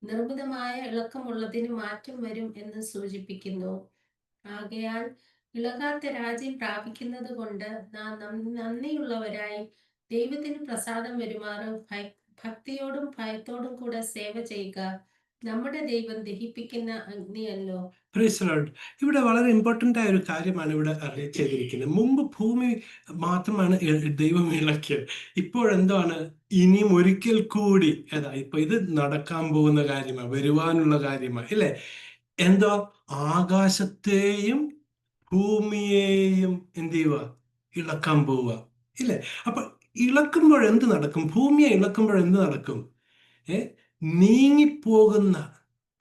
നിർമ്മിതമായ ഇളക്കമുള്ളതിന് മാറ്റം വരും എന്ന് സൂചിപ്പിക്കുന്നു. ആകയാൽ ഇളകാത്ത രാജ്യം പ്രാപിക്കുന്നത് കൊണ്ട് നാം നന്ദിയുള്ളവരായി ദൈവത്തിന് പ്രസാദം വരുമാറ് ഭക്തിയോടും ഭയത്തോടും കൂടെ സേവ ചെയ്യുക. നമ്മുടെ ദൈവം ദഹിപ്പിക്കുന്ന അഗ്നിയല്ലോ. Praise the Lord. ഇവിടെ വളരെ ഇമ്പോർട്ടൻ്റ് ആയ ഒരു കാര്യമാണ് ഇവിടെ അറിയിച്ചിരിക്കുന്നത്. മുമ്പ് ഭൂമി മാത്രമാണ് ദൈവം ഇളക്കിയത്. ഇപ്പോഴെന്താണ്? ഇനിയും ഒരിക്കൽ കൂടി ഇപ്പൊ ഇത് നടക്കാൻ പോകുന്ന കാര്യമാണ്, വരുവാനുള്ള കാര്യമാണ്, ഇല്ലേ? എന്തോ ആകാശത്തെയും ഭൂമിയെയും എന്ത് ചെയ്യുക? ഇളക്കാൻ പോവുക, ഇല്ലേ? അപ്പൊ ഇളക്കുമ്പോൾ എന്ത് നടക്കും? ഭൂമിയെ ഇളക്കുമ്പോൾ എന്ത് നടക്കും? നീങ്ങിപ്പോകുന്ന,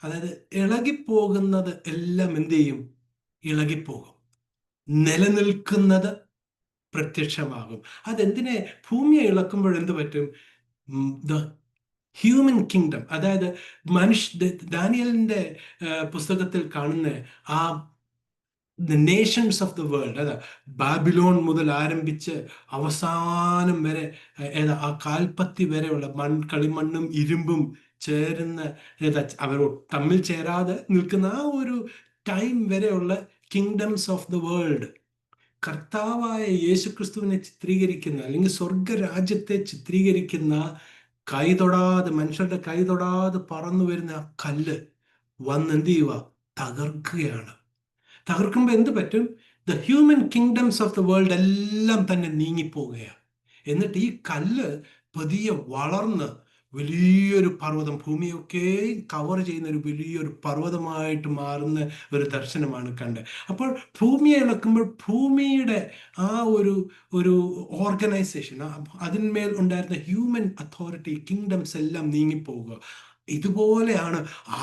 അതായത് ഇളകിപ്പോകുന്നത് എല്ലാം എന്ത് ചെയ്യും? ഇളകിപ്പോകും. നിലനിൽക്കുന്നത് പ്രത്യക്ഷമാകും. അതെന്തിനെ? ഭൂമിയെ ഇളക്കുമ്പോൾ എന്ത് പറ്റും? ദ ഹ്യൂമൻ കിങ്ഡം, അതായത് ദാനിയലിന്റെ പുസ്തകത്തിൽ കാണുന്ന ആ the Nations of the world, അതാ ബാബിലോൺ മുതൽ ആരംഭിച്ച് അവസാനം വരെ, ആ കാൽപ്പത്തി വരെയുള്ള കളിമണ്ണും ഇരുമ്പും ചേരുന്ന, അവർ തമ്മിൽ ചേരാതെ നിൽക്കുന്ന ആ ഒരു ടൈം വരെയുള്ള കിങ്ഡംസ് ഓഫ് ദ വേൾഡ്, കർത്താവായ യേശുക്രിസ്തുവിനെ ചിത്രീകരിക്കുന്ന, അല്ലെങ്കിൽ സ്വർഗരാജ്യത്തെ ചിത്രീകരിക്കുന്ന, കൈതൊടാതെ, മനുഷ്യരുടെ കൈതൊടാതെ പറന്നു വരുന്ന ആ കല്ല് വന്ന് എന്ത് ചെയ്യുക? തകർക്കുകയാണ്. തകർക്കുമ്പോൾ എന്ത് പറ്റും? The human kingdoms of the world എല്ലാം തന്നെ നീങ്ങിപ്പോവുകയാണ്. എന്നിട്ട് ഈ കല്ല് പതിയെ വളർന്ന് വലിയൊരു പർവ്വതം, ഭൂമിയൊക്കെ കവർ ചെയ്യുന്ന ഒരു വലിയൊരു പർവ്വതമായിട്ട് മാറുന്ന ഒരു ദർശനമാണ് കണ്ടത്. അപ്പോൾ ഭൂമിയെ ഇളക്കുമ്പോൾ ഭൂമിയുടെ ആ ഒരു ഓർഗനൈസേഷൻ, അതിന്മേൽ ഉണ്ടായിരുന്ന ഹ്യൂമൻ അതോറിറ്റി, കിങ്ഡംസ് എല്ലാം നീങ്ങിപ്പോവുക. ഇതുപോലെയാണ്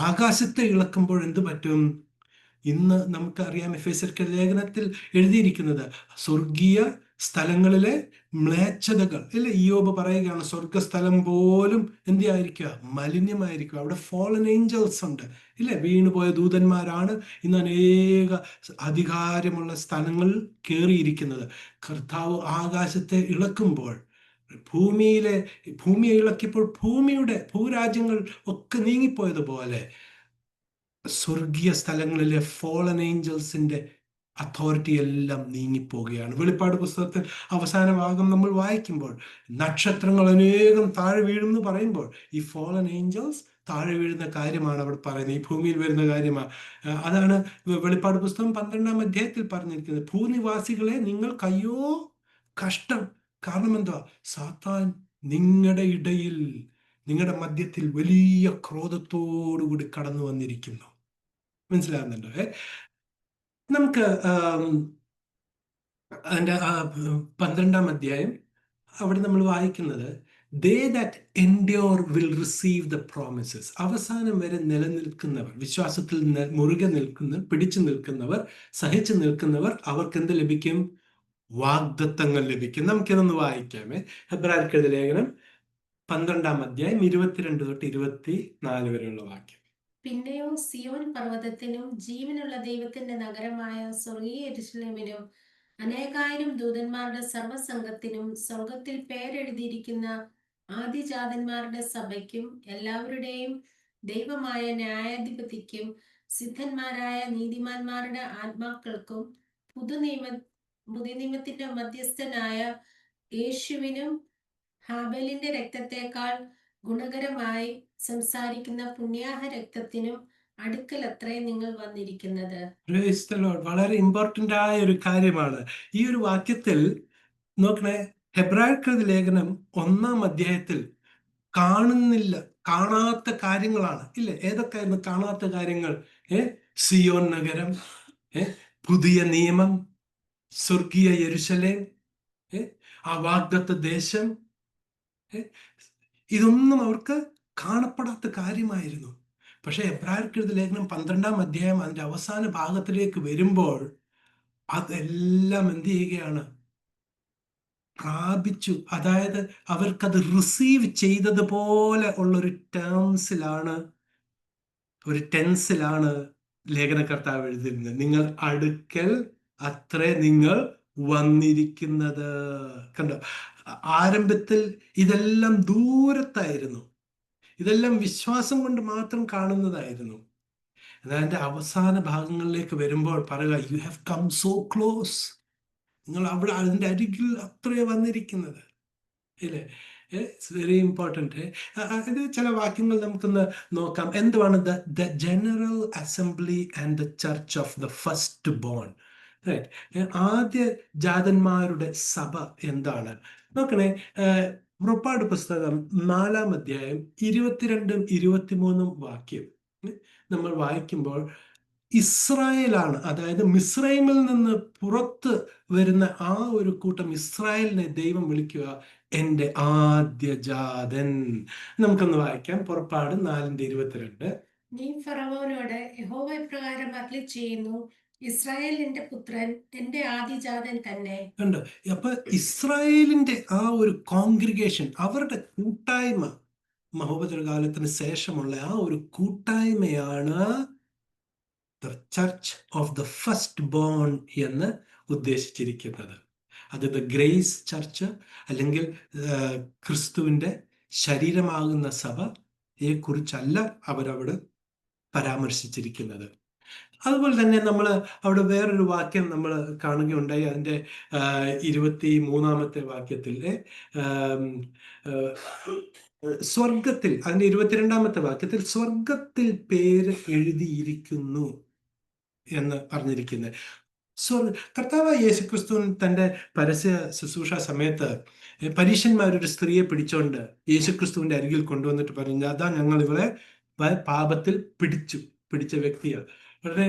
ആകാശത്തെ ഇളക്കുമ്പോൾ എന്ത് പറ്റും? ഇന്ന് നമുക്കറിയാം, എഫേസ്യർക്ക് ലേഖനത്തിൽ എഴുതിയിരിക്കുന്നത് സ്വർഗീയ സ്ഥലങ്ങളിലെ മ്ലേച്ഛതകൾ, ഇല്ലേ? ഇയ്യോബ് പറയുകയാണ്, സ്വർഗസ്ഥലം പോലും എന്തിയായിരിക്കുക? മലിനമായിരിക്കുക. അവിടെ ഫോളൻ ഏഞ്ചൽസ് ഉണ്ട്, ഇല്ലേ? വീണുപോയ ദൂതന്മാരാണ് ഇന്ന് അനേക അധികാരമുള്ള സ്ഥലങ്ങളിൽ കയറിയിരിക്കുന്നത്. കർത്താവ് ആകാശത്തെ ഇളക്കുമ്പോൾ, ഭൂമിയെ ഇളക്കിയപ്പോൾ ഭൂരാജ്യങ്ങൾ ഒക്കെ നീങ്ങിപ്പോയതുപോലെ സ്വർഗീയ സ്ഥലങ്ങളിലെ ഫോളൻ ഏഞ്ചൽസിന്റെ അതോറിറ്റി എല്ലാം നീങ്ങിപ്പോവുകയാണ്. വെളിപ്പാട് പുസ്തകത്തിൽ അവസാന ഭാഗം നമ്മൾ വായിക്കുമ്പോൾ നക്ഷത്രങ്ങൾ അനേകം താഴെ വീഴുമെന്ന് പറയുമ്പോൾ ഈ ഫോളൻ ഏഞ്ചൽസ് താഴെ വീഴുന്ന കാര്യമാണ് അവിടെ പറയുന്നത്, ഈ ഭൂമിയിൽ വരുന്ന കാര്യമാണ്. അതാണ് വെളിപ്പാട് പുസ്തകം 12-ാം അധ്യായത്തിൽ പറഞ്ഞിരിക്കുന്നത്. ഭൂനിവാസികളെ നിങ്ങൾക്കയ്യോ കഷ്ടം. കാരണം എന്തുവാ? സാത്താൻ നിങ്ങളുടെ ഇടയിൽ, നിങ്ങളുടെ മധ്യത്തിൽ വലിയ ക്രോധത്തോടുകൂടി കടന്നു വന്നിരിക്കുന്നു. മനസ്സിലാകുന്നുണ്ടോ? നമുക്ക് അതിൻ്റെ 12-ാം അധ്യായം അവിടെ നമ്മൾ വായിക്കുന്നത്, ദേ that endure will receive the promises. അവസാനം വരെ നിലനിൽക്കുന്നവർ, വിശ്വാസത്തിൽ മുറുകെ പിടിച്ചു നിൽക്കുന്നവർ, സഹിച്ചു നിൽക്കുന്നവർ, അവർക്ക് എന്ത് ലഭിക്കും? വാഗ്ദത്തങ്ങൾ ലഭിക്കും. നമുക്കിതൊന്ന് വായിക്കാമേ. ഹെബ്രായർക്കെഴുതിയ ലേഖനം 12-ാം അധ്യായം 22 തൊട്ട് 24 വരെയുള്ള വാക്യം. പിന്നെയോ സിയോൻ പർവ്വതത്തിനും ജീവനുള്ള ദൈവത്തിന്റെ നഗരമായ സ്വർഗീയ യെരൂശലേമിനും അനേകായിരം ദൂതന്മാരുടെ സർവ്വസംഘത്തിനും സ്വർഗത്തിൽ പേരെഴുതിയിരിക്കുന്ന ആദിജാതന്മാരുടെ സഭയ്ക്കും എല്ലാവരുടെയും ദൈവമായ ന്യായാധിപതിക്കും സിദ്ധന്മാരായ നീതിമാന്മാരുടെ ആത്മാക്കൾക്കും പുതിയ നിയമത്തിന്റെ മധ്യസ്ഥനായ യേശുവിനും ഹാബേലിന്റെ രക്തത്തെക്കാൾ ഗുണകരമായി സംസാരിക്കുന്ന പുണ്യാഹ രക്തത്തിനും അടുക്കലത്രേ നിങ്ങൾ വന്നിരിക്കുന്നത്. Praise the Lord. വളരെ ഇമ്പോർട്ടൻ്റ് ആയ ഒരു കാര്യമാണ് ഈ ഒരു വാക്യത്തിൽ. നോക്കണേ, ഹെബ്രായർക്കെഴുതിയ ലേഖനം 1-ാം അധ്യായത്തിൽ കാണാത്ത കാര്യങ്ങളാണ്, ഇല്ലേ? ഏതൊക്കെയായിരുന്നു കാണാത്ത കാര്യങ്ങൾ? സിയോൻ നഗരം, പുതിയ നിയമം, സ്വർഗീയ യെരൂശലേം, ആ വാഗ്ദത്ത ദേശം, ഇതൊന്നും അവർക്ക് കാണപ്പെടാത്ത കാര്യമായിരുന്നു. പക്ഷെ എബ്രായർക്കെഴുതിയ ലേഖനം 12-ാം അധ്യായം അതിന്റെ അവസാന ഭാഗത്തിലേക്ക് വരുമ്പോൾ അതെല്ലാം എന്ത് ചെയ്യുകയാണ്? പ്രാപിച്ചു. അതായത് അവർക്കത് റിസീവ് ചെയ്തതുപോലെ ഉള്ളൊരു ടെൻസിലാണ് ലേഖനകർത്താവ് എഴുതിയിരുന്നത്. നിങ്ങൾ അടുക്കൽ അത്രേ നിങ്ങൾ വന്നിരിക്കുന്നത്. കണ്ടോ? ആരംഭത്തിൽ ഇതെല്ലാം ദൂരത്തായിരുന്നു, ഇതെല്ലാം വിശ്വാസം കൊണ്ട് മാത്രം കാണുന്നതായിരുന്നു. അതിന്റെ അവസാന ഭാഗങ്ങളിലേക്ക് വരുമ്പോൾ പറയുക, you have come so close. നിങ്ങൾ അവിടെ അതിൻ്റെ അരികിൽ അത്രേ വന്നിരിക്കുന്നത്, ഇല്ലേ? It's very important. ഇത് ചില വാക്യങ്ങൾ നമുക്കൊന്ന് നോക്കാം. എന്തുവാണ് the general assembly and the church of the first born. Right, ആദ്യ ജാതന്മാരുടെ സഭ എന്താണ് നോക്കണേ. പുറപ്പാട് പുസ്തകം 4-ാം അധ്യായം 22-ഉം 23-ഉം വാക്യം നമ്മൾ വായിക്കുമ്പോൾ ഇസ്രായേലാണ്, അതായത് മിസ്രൈമിൽ നിന്ന് പുറത്ത് വരുന്ന ആ ഒരു കൂട്ടം ഇസ്രായേലിനെ ദൈവം വിളിക്കുക എൻ്റെ ആദ്യജാതൻ. നമുക്കൊന്ന് വായിക്കാം. പുറപ്പാട് 4:22. നീ ഫറവോനോട് യഹോവ ഇപ്രകാരം അരുളിച്ചെയ്യുന്നു, ഇസ്രായേൽ എന്റെ പുത്രൻ, എന്റെ ആദിജാതൻ തന്നെ. കണ്ടോ? അപ്പൊ ഇസ്രായേലിന്റെ ആ ഒരു കോൺഗ്രിഗേഷൻ, അവരുടെ കൂട്ടായ്മ, മഹോപദ്രകാലത്തിന് ശേഷമുള്ള ആ ഒരു കൂട്ടായ്മയാണ് the church of the first bone എന്ന് ഉദ്ദേശിച്ചിരിക്കുന്നത്. അത് ദ ഗ്രേസ് ചർച്ച് അല്ലെങ്കിൽ ക്രിസ്തുവിന്റെ ശരീരമാകുന്ന സഭയെ കുറിച്ചല്ല അവരവിടെ പരാമർശിച്ചിരിക്കുന്നത്. അതുപോലെ തന്നെ നമ്മൾ അവിടെ വേറൊരു വാക്യം നമ്മൾ കാണുകയുണ്ടായി. അതിൻ്റെ 23-ാമത്തെ വാക്യത്തിൽ സ്വർഗത്തിൽ, അതിൻ്റെ 22-ാമത്തെ വാക്യത്തിൽ സ്വർഗത്തിൽ പേര് എഴുതിയിരിക്കുന്നു എന്ന് പറഞ്ഞിരിക്കുന്നത്. കർത്താവായ യേശുക്രിസ്തുവിൻ തൻ്റെ പരസ്യ ശുശ്രൂഷ സമയത്ത് പരീശന്മാരൊരു സ്ത്രീയെ പിടിച്ചോണ്ട് യേശുക്രിസ്തുവിന്റെ അരികിൽ കൊണ്ടുവന്നിട്ട് പറഞ്ഞു, അതാ ഞങ്ങൾ ഇവളെ പാപത്തിൽ പിടിച്ച വ്യക്തിയാണ്. വളരെ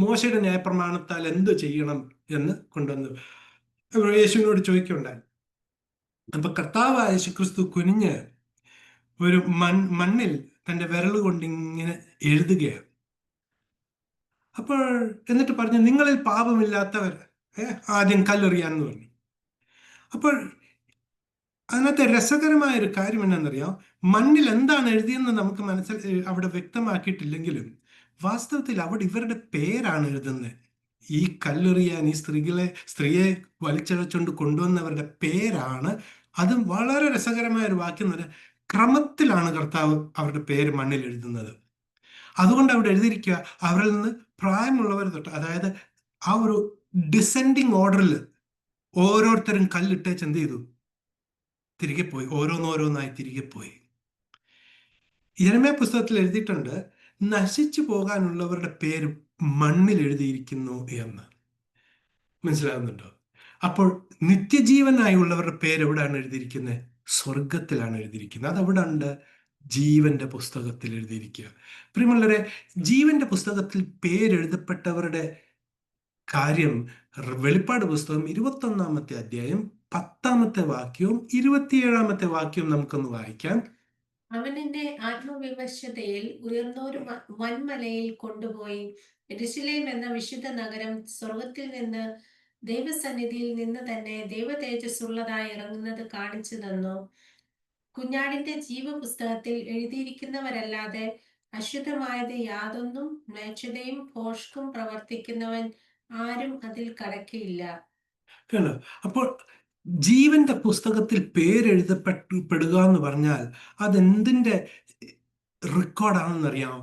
മോശയുടെ ന്യായപ്രമാണത്താൽ എന്ത് ചെയ്യണം എന്ന് കൊണ്ടുവന്നു യേശുവിനോട് ചോദിക്കുകയുണ്ടായി. അപ്പൊ കർത്താവായ യേശുക്രിസ്തു കുനിഞ്ഞ് ഒരു മണ്ണിൽ തൻ്റെ വിരൽ കൊണ്ട് ഇങ്ങനെ എഴുതുകയാണ്. അപ്പോൾ എന്നിട്ട് പറഞ്ഞു, നിങ്ങളിൽ പാപമില്ലാത്തവർ ആദ്യം കല്ലെറിയാന്ന് പറഞ്ഞു. അപ്പോൾ അതിനകത്തെ രസകരമായ ഒരു കാര്യം എന്നാണെന്നറിയാം, മണ്ണിൽ എന്താണ് എഴുതിയെന്ന് നമുക്ക് അവിടെ വ്യക്തമാക്കിയിട്ടില്ലെങ്കിലും വാസ്തവത്തിൽ അവിടെ ഇവരുടെ പേരാണ് എഴുതുന്നത്. ഈ കല്ലെറിയാൻ ഈ സ്ത്രീയെ വലിച്ചഴച്ചുകൊണ്ട് കൊണ്ടുവന്നവരുടെ പേരാണ്. അത് വളരെ രസകരമായ ഒരു വാക്യം എന്ന് പറഞ്ഞാൽ ക്രമത്തിലാണ് കർത്താവ് അവരുടെ പേര് മണ്ണിൽ എഴുതുന്നത്. അതുകൊണ്ട് അവിടെ എഴുതിയിരിക്കുക, അവരിൽ നിന്ന് പ്രായമുള്ളവർ തൊട്ട്, അതായത് ആ ഒരു ഡിസെൻഡിങ് ഓർഡറിൽ ഓരോരുത്തരും കല്ലിട്ടേച്ച് എന്ത് ചെയ്തു, തിരികെ പോയി, ഓരോന്നോരോന്നായി തിരികെ പോയി. യിരെമ്യാ പുസ്തകത്തിൽ എഴുതിയിട്ടുണ്ട്, നശിച്ചു പോകാനുള്ളവരുടെ പേര് മണ്ണിൽ എഴുതിയിരിക്കുന്നു എന്ന്. മനസ്സിലാകുന്നുണ്ടോ? അപ്പോൾ നിത്യജീവനായുള്ളവരുടെ പേര് എവിടെയാണ് എഴുതിയിരിക്കുന്നത്? സ്വർഗത്തിലാണ് എഴുതിയിരിക്കുന്നത്. അതവിടെ ഉണ്ട്, ജീവന്റെ പുസ്തകത്തിൽ എഴുതിയിരിക്കുക. പ്രിയമുള്ളവരെ, ജീവന്റെ പുസ്തകത്തിൽ പേരെഴുതപ്പെട്ടവരുടെ കാര്യം വെളിപ്പാട് പുസ്തകം 21-ാമത്തെ അധ്യായം 10-ാമത്തെ വാക്യവും 27-ാമത്തെ വാക്യവും നമുക്കൊന്ന് വായിക്കാം. അവൻ എന്നെ ആത്മവിവശതയിൽ ഉയർന്നൊരു വൻമലയിൽ കൊണ്ടുപോയി യെരൂശലേം എന്ന വിശുദ്ധ നഗരം സ്വർഗത്തിൽ നിന്ന് ദൈവസന്നിധിയിൽ നിന്ന് തന്നെ ദൈവതേജസ്സുള്ളതായി ഇറങ്ങുന്നത് കാണിച്ചു തന്നു. കുഞ്ഞാടിന്റെ ജീവപുസ്തകത്തിൽ എഴുതിയിരിക്കുന്നവരല്ലാതെ അശുദ്ധമായത് യാതൊന്നും മ്ലേച്ഛതയും ഭോഷ്കും പ്രവർത്തിക്കുന്നവൻ ആരും അതിൽ കടക്കയില്ല. അപ്പോൾ ജീവന്റെ പുസ്തകത്തിൽ പേരെഴുതപ്പെടുക എന്ന് പറഞ്ഞാൽ അതെന്തിന്റെ റെക്കോർഡാണെന്നറിയാമോ?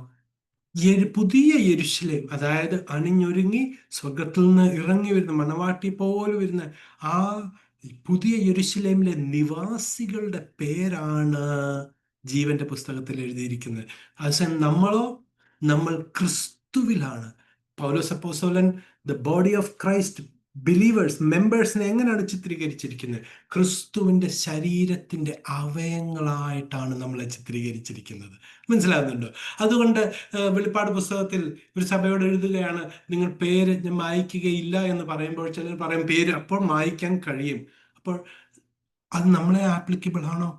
പുതിയ യെരൂശലേം, അതായത് അണിഞ്ഞൊരുങ്ങി സ്വർഗത്തിൽ നിന്ന് ഇറങ്ങി വരുന്ന മണവാട്ടി പോലെ വരുന്ന ആ പുതിയ യെരൂശലേമിലെ നിവാസികളുടെ പേരാണ് ജീവന്റെ പുസ്തകത്തിൽ എഴുതിയിരിക്കുന്നത്. അത് നമ്മൾ ക്രിസ്തുവിലാണ്. പൗലോസ് അപ്പോസ്തലൻ the body of Christ, believers, മെമ്പേഴ്സിനെ എങ്ങനെയാണ് ചിത്രീകരിച്ചിരിക്കുന്നത്? ക്രിസ്തുവിന്റെ ശരീരത്തിന്റെ അവയങ്ങളായിട്ടാണ് നമ്മളെ ചിത്രീകരിച്ചിരിക്കുന്നത്. മനസ്സിലാകുന്നുണ്ടോ? അതുകൊണ്ട് വെളിപ്പാട് പുസ്തകത്തിൽ ഒരു സഭയോട് എഴുതുകയാണ്, നിങ്ങൾ പേര് ഞാൻ മായ്ക്കുകയില്ല എന്ന് പറയുമ്പോൾ ചിലർ പറയും പേര് അപ്പോൾ മായ്ക്കാൻ കഴിയും. അപ്പോൾ അത് നമ്മളെ ആപ്ലിക്കബിൾ ആണോ?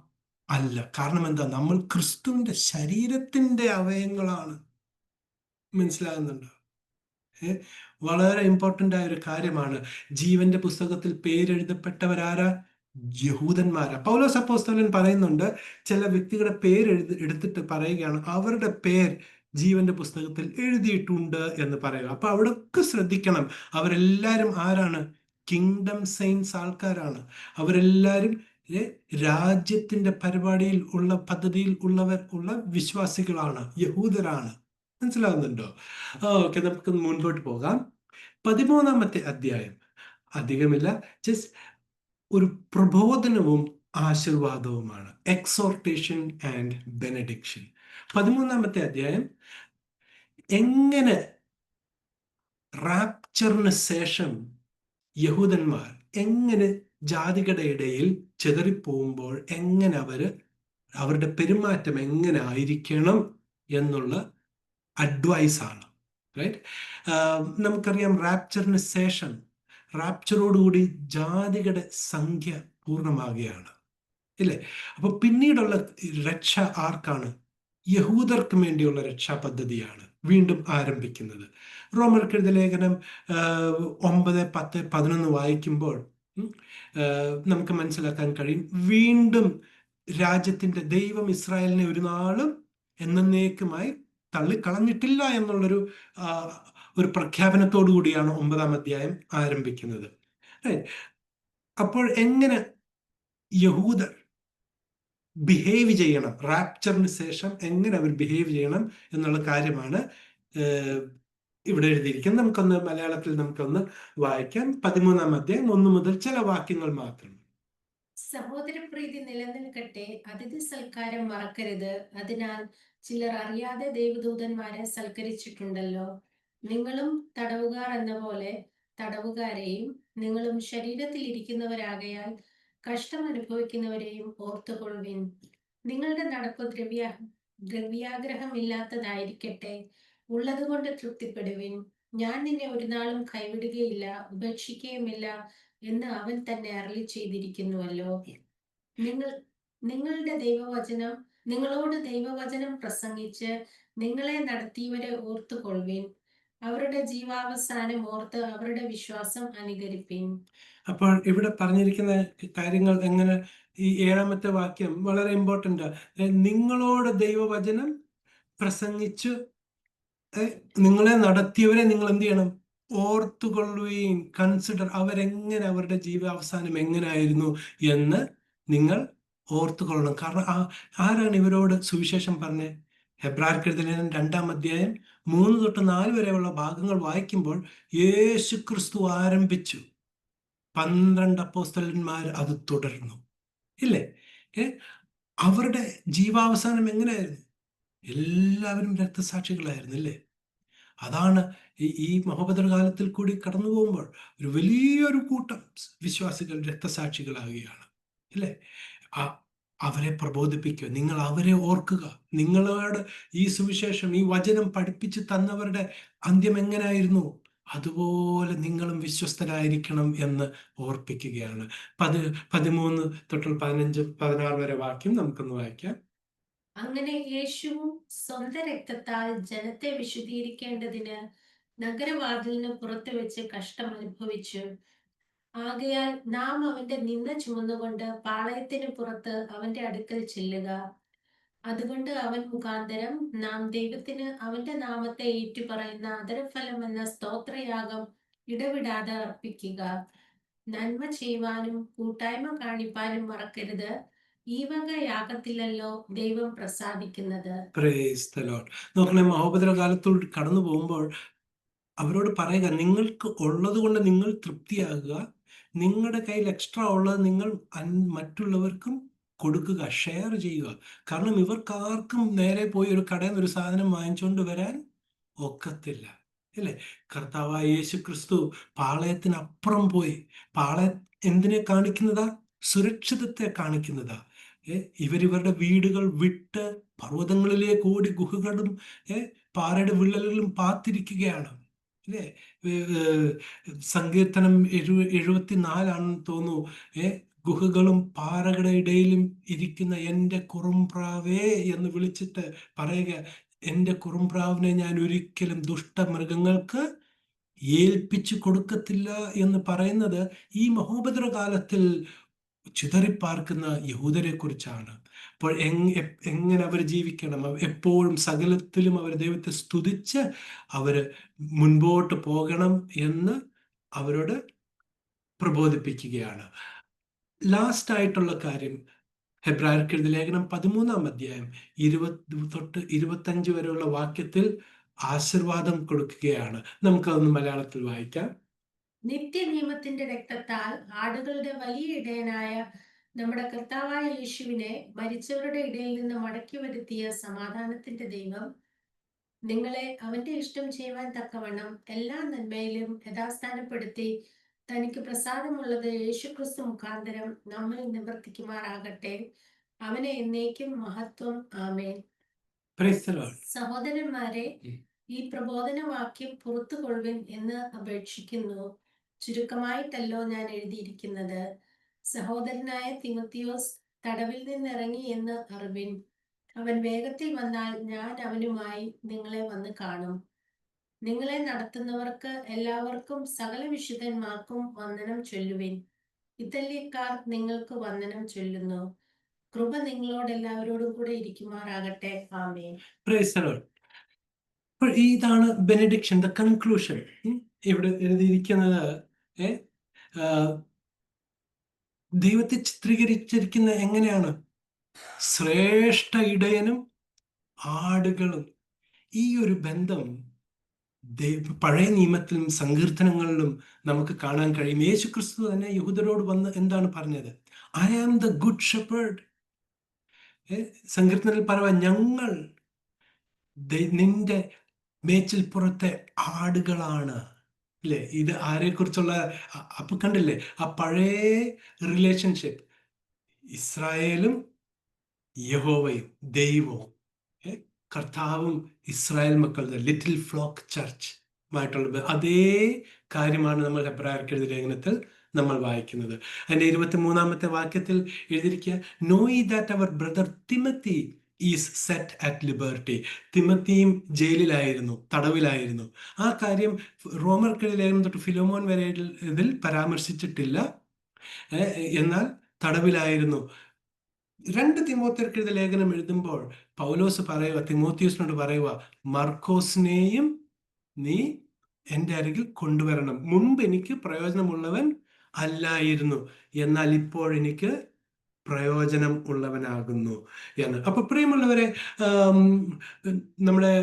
അല്ല. കാരണം എന്താ? നമ്മൾ ക്രിസ്തുവിന്റെ ശരീരത്തിന്റെ അവയങ്ങളാണ്. മനസ്സിലാകുന്നുണ്ടോ? വളരെ ഇമ്പോർട്ടൻ്റ് ആയ ഒരു കാര്യമാണ്. ജീവന്റെ പുസ്തകത്തിൽ പേരെഴുതപ്പെട്ടവരാരാ? യഹൂദന്മാരാ. പൗലോസ് അപ്പോസ്തലൻ പറയുന്നുണ്ട്, ചില വ്യക്തികളുടെ എടുത്തിട്ട് പറയുകയാണ്, അവരുടെ പേർ ജീവന്റെ പുസ്തകത്തിൽ എഴുതിയിട്ടുണ്ട് എന്ന് പറയുക. അപ്പൊ അവിടെയൊക്കെ ശ്രദ്ധിക്കണം, അവരെല്ലാരും ആരാണ്? കിങ്ഡം സെയിൻസ് ആൾക്കാരാണ്. അവരെല്ലാരും രാജ്യത്തിന്റെ പരിപാടിയിൽ ഉള്ള പദ്ധതിയിൽ ഉള്ള വിശ്വാസികളാണ്, യഹൂദരാണ്. മനസ്സിലാകുന്നുണ്ടോ? ഓക്കെ, നമുക്ക് മുൻപോട്ട് പോകാം. 13-ാമത്തെ അധ്യായം, അധികമില്ല, ജസ്റ്റ് ഒരു പ്രബോധനവും ആശീർവാദവുമാണ്. Exhortation and benediction. 13-ാമത്തെ അധ്യായം എങ്ങനെ റാപ്ചറിന് ശേഷം യഹൂദന്മാർ എങ്ങനെ ജാതികളുടെ ഇടയിൽ ചെതറിപ്പോകുമ്പോൾ എങ്ങനെ അവരുടെ പെരുമാറ്റം എങ്ങനെ ആയിരിക്കണം എന്നുള്ള അഡ്വൈസ് ആണ്. റൈറ്റ്. നമുക്കറിയാം റാപ്ചറിന് ശേഷം, റാപ്ചറോടുകൂടി ജാതികളുടെ സംഖ്യ പൂർണ്ണമാകുകയാണ്, ഇല്ലേ? അപ്പൊ പിന്നീടുള്ള രക്ഷ ആർക്കാണ്? യഹൂദർക്ക് വേണ്ടിയുള്ള രക്ഷാ പദ്ധതിയാണ് വീണ്ടും ആരംഭിക്കുന്നത്. റോമർക്കെഴുതിയ ലേഖനം 9, 10, 11 വായിക്കുമ്പോൾ നമുക്ക് മനസ്സിലാക്കാൻ കഴിയും, വീണ്ടും രാജ്യത്തിന്റെ ദൈവം ഇസ്രായേലിനെ ഒരു നാളും എന്നേക്കുമായി തള്ളിക്കളഞ്ഞിട്ടില്ല എന്നുള്ളൊരു ഒരു പ്രഖ്യാപനത്തോടു കൂടിയാണ് 9-ാം അധ്യായം ആരംഭിക്കുന്നത്. അപ്പോൾ എങ്ങനെ യഹൂദർ ബിഹേവ് ചെയ്യണം, റാപ്ചറിന് ശേഷം എങ്ങനെ അവർ ബിഹേവ് ചെയ്യണം എന്നുള്ള കാര്യമാണ് ഇവിടെ എഴുതിയിരിക്കുന്നത്. നമുക്കൊന്ന് മലയാളത്തിൽ നമുക്കൊന്ന് വായിക്കാം. 13-ാം അധ്യായം 1 മുതൽ ചില വാക്യങ്ങൾ മാത്രം. സഹോദരപ്രീതി നിലനിൽക്കട്ടെ, അതിഥി സൽക്കാരം മറക്കരുത്. അതിനാൽ ചിലർ അറിയാതെ ദൈവദൂതന്മാരെ സൽക്കരിച്ചിട്ടുണ്ടല്ലോ. നിങ്ങളും തടവുകാർ എന്ന പോലെ തടവുകാരെയും, നിങ്ങളും ശരീരത്തിൽ ഇരിക്കുന്നവരാകയാൽ കഷ്ടം അനുഭവിക്കുന്നവരെയും ഓർത്തുകൊള്ളുവിൻ. നിങ്ങളുടെ നടപ്പ് ദ്രവ്യാഗ്രഹമില്ലാത്തതായിരിക്കട്ടെ, ഉള്ളതുകൊണ്ട് തൃപ്തിപ്പെടുവിൻ. ഞാൻ നിന്നെ ഒരു നാളും കൈവിടുകയില്ല, ഉപേക്ഷിക്കുകയുമില്ല എന്ന് അവൻ തന്നെ അരുളി ചെയ്തിരിക്കുന്നുവല്ലോ. നിങ്ങളോട് ദൈവവചനം പ്രസംഗിച്ച് നിങ്ങളെ നടത്തിയവരെ ഓർത്തുകൊള്ളുവിൻ. അവരുടെ ജീവാവസാനം ഓർത്ത് അവരുടെ വിശ്വാസം അനുകരിപ്പിൻ. അപ്പോൾ ഇവിടെ പറഞ്ഞിരിക്കുന്ന കാര്യങ്ങൾ എങ്ങനെ, ഈ 7-ാമത്തെ വാക്യം വളരെ ഇമ്പോർട്ടൻ്റ്. നിങ്ങളോട് ദൈവവചനം പ്രസംഗിച്ചു നിങ്ങളെ നടത്തിയവരെ നിങ്ങൾ എന്ത് ചെയ്യണം? ഓർത്തുകൊള്ളുകയും, കൺസിഡർ, അവരെങ്ങനെ, അവരുടെ ജീവാവസാനം എങ്ങനെയായിരുന്നു എന്ന് നിങ്ങൾ ഓർത്തുകൊള്ളണം. കാരണം ആരാണ് ഇവരോട് സുവിശേഷം പറഞ്ഞത്? ഹെബ്രായർക്കെഴുതിയ ലേഖനം 2-ാം അധ്യായം 3 തൊട്ട് 4 വരെയുള്ള ഭാഗങ്ങൾ വായിക്കുമ്പോൾ യേശു ക്രിസ്തു ആരംഭിച്ചു, 12 അപ്പോസ്തലന്മാർ അത് തുടർന്നു, ഇല്ലേ? അവരുടെ ജീവാവസാനം എങ്ങനെയായിരുന്നു? എല്ലാവരും രക്തസാക്ഷികളായിരുന്നു, ഇല്ലേ? അതാണ് ഈ മഹോപദ്രകാലത്തിൽ കൂടി കടന്നു പോകുമ്പോൾ ഒരു വലിയൊരു കൂട്ടം വിശ്വാസികൾ രക്തസാക്ഷികളാകുകയാണ്, ഇല്ലേ? അവരെ പ്രബോധിപ്പിക്കുക, നിങ്ങൾ അവരെ ഓർക്കുക. നിങ്ങളോട് ഈ സുവിശേഷം, ഈ വചനം പഠിപ്പിച്ച് തന്നവരുടെ അന്ത്യം എങ്ങനെയായിരുന്നു, അതുപോലെ നിങ്ങളും വിശ്വസ്തരായിരിക്കണം എന്ന് ഓർപ്പിക്കുകയാണ്. 13 തൊട്ട് 15, 16 വരെ വാക്യം നമുക്കൊന്ന് വായിക്കാം. അങ്ങനെ യേശുവും സ്വന്തം രക്തത്താൽ ജനത്തെ വിശുദ്ധീകരിക്കേണ്ടതിന് നഗരവാതിലിന് പുറത്തു വെച്ച് കഷ്ടം അനുഭവിച്ചു. ആകയാൽ നാം അവന്റെ നിന്ന ചുമന്നുകൊണ്ട് പാളയത്തിന് പുറത്ത് അവന്റെ അടുക്കൽ ചെല്ലുക. അതുകൊണ്ട് അവൻ മുഖാന്തരം നാം ദൈവത്തിന് അവന്റെ നാമത്തെ ഏറ്റുപറയുന്ന അധരഫലം എന്ന സ്തോത്രയാഗം ഇടവിടാതെ അർപ്പിക്കുക. നന്മ ചെയ്യുവാനും കൂട്ടായ്മ കാണിപ്പാനും മറക്കരുത്. ഈ വക യാഗത്തിലല്ലോ ദൈവം പ്രസാദിക്കുന്നത്. Price the Lord. നോക്കണേ, മഹോപദ്രകാലത്തോട് കടന്നു പോകുമ്പോൾ അവരോട് പറയുക, നിങ്ങൾക്ക് ഉള്ളത് കൊണ്ട് നിങ്ങൾ തൃപ്തിയാകുക. നിങ്ങളുടെ കയ്യിൽ എക്സ്ട്രാ ഉള്ളത് നിങ്ങൾ മറ്റുള്ളവർക്കും കൊടുക്കുക, ഷെയർ ചെയ്യുക. കാരണം ഇവർക്കാർക്കും നേരെ പോയി ഒരു കടയിൽ നിന്ന് ഒരു സാധനം വാങ്ങിച്ചുകൊണ്ട് വരാൻ ഒക്കത്തില്ല, അല്ലേ? കർത്താവായ യേശു ക്രിസ്തു പാളയത്തിനപ്പുറം പോയി. പാളയം എന്തിനെ കാണിക്കുന്നതാ? സുരക്ഷിതത്തെ കാണിക്കുന്നതാ. ഇവരിവരുടെ വീടുകൾ വിട്ട് പർവ്വതങ്ങളിലേക്ക് ഓടി ഗുഹകളും പാറയുടെ വിള്ളലുകളും പാത്തിരിക്കുകയാണ്, അല്ലേ? സങ്കീർത്തനം 74 തോന്നുന്നു. ഗുഹകളും പാറകളുടെ ഇടയിലും ഇരിക്കുന്ന എൻ്റെ കുറുംപ്രാവേ എന്ന് വിളിച്ചിട്ട് പറയുക, എൻ്റെ കുറുംപ്രാവിനെ ഞാൻ ഒരിക്കലും ദുഷ്ടമൃഗങ്ങൾക്ക് ഏൽപ്പിച്ചു കൊടുക്കത്തില്ല എന്ന് പറയുന്നത് ഈ മഹോപദ്രകാലത്തിൽ ചിതറിപ്പാർക്കുന്ന യഹൂദരെ കുറിച്ചാണ്. അപ്പോൾ എങ്ങനെ അവർ ജീവിക്കണം? എപ്പോഴും സകലത്തിലും അവർ ദൈവത്തെ സ്തുതിച്ച് അവർ മുൻപോട്ട് പോകണം എന്ന് അവരോട് പ്രബോധിപ്പിക്കുകയാണ്. ലാസ്റ്റ് ആയിട്ടുള്ള കാര്യം, ഹെബ്രായർക്കെഴുതിയ ലേഖനം 13-ാം അധ്യായം 20 തൊട്ട് 25 വരെയുള്ള വാക്യത്തിൽ ആശീർവാദം കൊടുക്കുകയാണ്. നമുക്കതൊന്ന് മലയാളത്തിൽ വായിക്കാം. നിത്യനിയമത്തിന്റെ രക്തത്താൽ ആടുകളുടെ വലിയ ഇടയനായ നമ്മുടെ കർത്താവായ യേശുവിനെ മരിച്ചവരുടെ ഇടയിൽ നിന്ന് മടക്കി വരുത്തിയ സമാധാനത്തിന്റെ ദൈവം നിങ്ങളെ അവന്റെ ഇഷ്ടം ചെയ്യുവാൻ തക്കവണ്ണം എല്ലാ നന്മയിലും യഥാസ്ഥാനപ്പെടുത്തി തനിക്ക് പ്രസാദമുള്ളത് യേശുക്രിസ്തു മുഖാന്തരം നമ്മിൽ നിവർത്തിക്കുമാറാകട്ടെ. അവനെ എന്നേക്കും മഹത്വം. ആമേൻ. Praise the Lord. സഹോദരന്മാരെ, ഈ പ്രബോധനവാക്യം പുറത്തുകൊള്ളുവിൻ എന്ന് അപേക്ഷിക്കുന്നു. ചുരുക്കമായിട്ടല്ലോ ഞാൻ എഴുതിയിരിക്കുന്നത്. സഹോദരനായ തിമോത്തിയോസ് തടവിൽ നിന്നിറങ്ങി എന്ന് അറിവിൻ. അവൻ വേഗത്തിൽ വന്നാൽ ഞാൻ അവനുമായി നിങ്ങളെ വന്ന് കാണും. നിങ്ങളെ നടത്തുന്നവർക്ക് എല്ലാവർക്കും സകല വിശുദ്ധന്മാർക്കും വന്ദനം ചൊല്ലുവിൻ. ഇറ്റലിക്കാർ നിങ്ങൾക്ക് വന്ദനം ചൊല്ലുന്നു. കൃപ നിങ്ങളോട് എല്ലാവരോടും കൂടെ ഇരിക്കുമാറാകട്ടെ. ആമേൻ. Praise the Lord. അപ്പോൾ ഇതാണ് ബെനഡിക്ഷൻ, ദ കൺക്ലൂഷൻ. ഇവിടെ എഴുതിയിരിക്കുന്നത് ദൈവത്തെ ചിത്രീകരിച്ചിരിക്കുന്ന എങ്ങനെയാണ്? ശ്രേഷ്ഠ ഇടയനും ആടുകളും. ഈ ഒരു ബന്ധം പഴയ നിയമത്തിലും സങ്കീർത്തനങ്ങളിലും നമുക്ക് കാണാൻ കഴിയും. യേശു ക്രിസ്തു തന്നെ യഹൂദരോട് വന്ന് എന്താണ് പറഞ്ഞത്? I am the good shepherd. സങ്കീർത്തനത്തിൽ പറയുക, ഞങ്ങൾ നിന്റെ മേച്ചിൽപ്പുറത്തെ ആടുകളാണ്. അല്ലേ? ഇത് ആരെക്കുറിച്ചുള്ള? അപ്പൊ കണ്ടില്ലേ ആ പഴയ റിലേഷൻഷിപ്പ്, ഇസ്രായേലും യഹോവയും ദൈവവും, കർത്താവും ഇസ്രായേൽ മക്കളുടെ ലിറ്റിൽ ഫ്ലോക്ക് ചർച്ച് ആയിട്ടുള്ള അതേ കാര്യമാണ് നമ്മൾ ഹെബ്രായർക്ക് എഴുതിയ ലേഖനത്തിൽ നമ്മൾ വായിക്കുന്നത്. അതിന്റെ 23-ാമത്തെ വാക്യത്തിൽ എഴുതിയിരിക്കുക, know that our brother Timothy is set at liberty. തിമത്തിയും ജയിലിലായിരുന്നു, തടവിലായിരുന്നു. ആ കാര്യം റോമർക്ക് എഴുതിയ ലേഖനം തൊട്ട് ഫിലോമോൻ വരെ ഇതിൽ പരാമർശിച്ചിട്ടില്ല. എന്നാൽ തടവിലായിരുന്നു. 2 തിമോത്തിയർക്ക് എഴുതിയ ലേഖനം എഴുതുമ്പോൾ പൗലോസ് പറയുക, തിമോത്തിയോസിനോട് പറയുക, മർക്കോസിനെയും നീ എൻ്റെ അരികിൽ കൊണ്ടുവരണം. മുമ്പ് എനിക്ക് പ്രയോജനമുള്ളവൻ അല്ലായിരുന്നു, എന്നാൽ ഇപ്പോൾ എനിക്ക് പ്രയോജനം ഉള്ളവനാകുന്നു എന്ന്. അപ്പൊ പ്രിയമുള്ളവരെ, നമ്മുടെ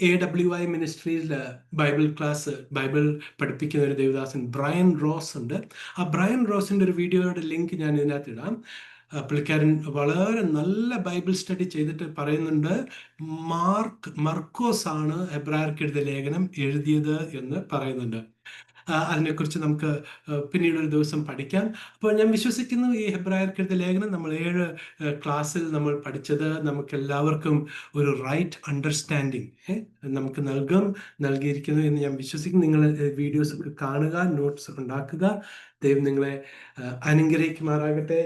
AWI മിനിസ്ട്രിയിൽ ബൈബിൾ ക്ലാസ്, ബൈബിൾ പഠിപ്പിക്കുന്ന ഒരു ദേവദാസൻ ബ്രയൻ റോസ് ഉണ്ട്. ആ ബ്രയൻ റോസിന്റെ ഒരു വീഡിയോയുടെ ലിങ്ക് ഞാൻ ഇതിനകത്ത് ഇടാം. പുള്ളിക്കാരൻ വളരെ നല്ല ബൈബിൾ സ്റ്റഡി ചെയ്തിട്ട് പറയുന്നുണ്ട്, മർക്കോസ് ആണ് ഹെബ്രായർക്ക് എഴുതിയ ലേഖനം എഴുതിയത് എന്ന് പറയുന്നുണ്ട്. അതിനെക്കുറിച്ച് നമുക്ക് പിന്നീട് ഒരു ദിവസം പഠിക്കാം. അപ്പോൾ ഞാൻ വിശ്വസിക്കുന്നു ഈ ഹെബ്രായർക്ക് എഴുതിയ ലേഖനം നമ്മൾ 7 ക്ലാസ്സിൽ നമ്മൾ പഠിച്ചത് നമുക്ക് എല്ലാവർക്കും ഒരു റൈറ്റ് അണ്ടർസ്റ്റാൻഡിങ് നമുക്ക് നൽകിയിരിക്കുന്നു എന്ന് ഞാൻ വിശ്വസിക്കുന്നു. നിങ്ങൾ വീഡിയോസ് ഒക്കെ കാണുക, നോട്ട്സ് ഉണ്ടാക്കുക. ദൈവം നിങ്ങളെ അനുഗ്രഹിക്കുമാറാകട്ടെ.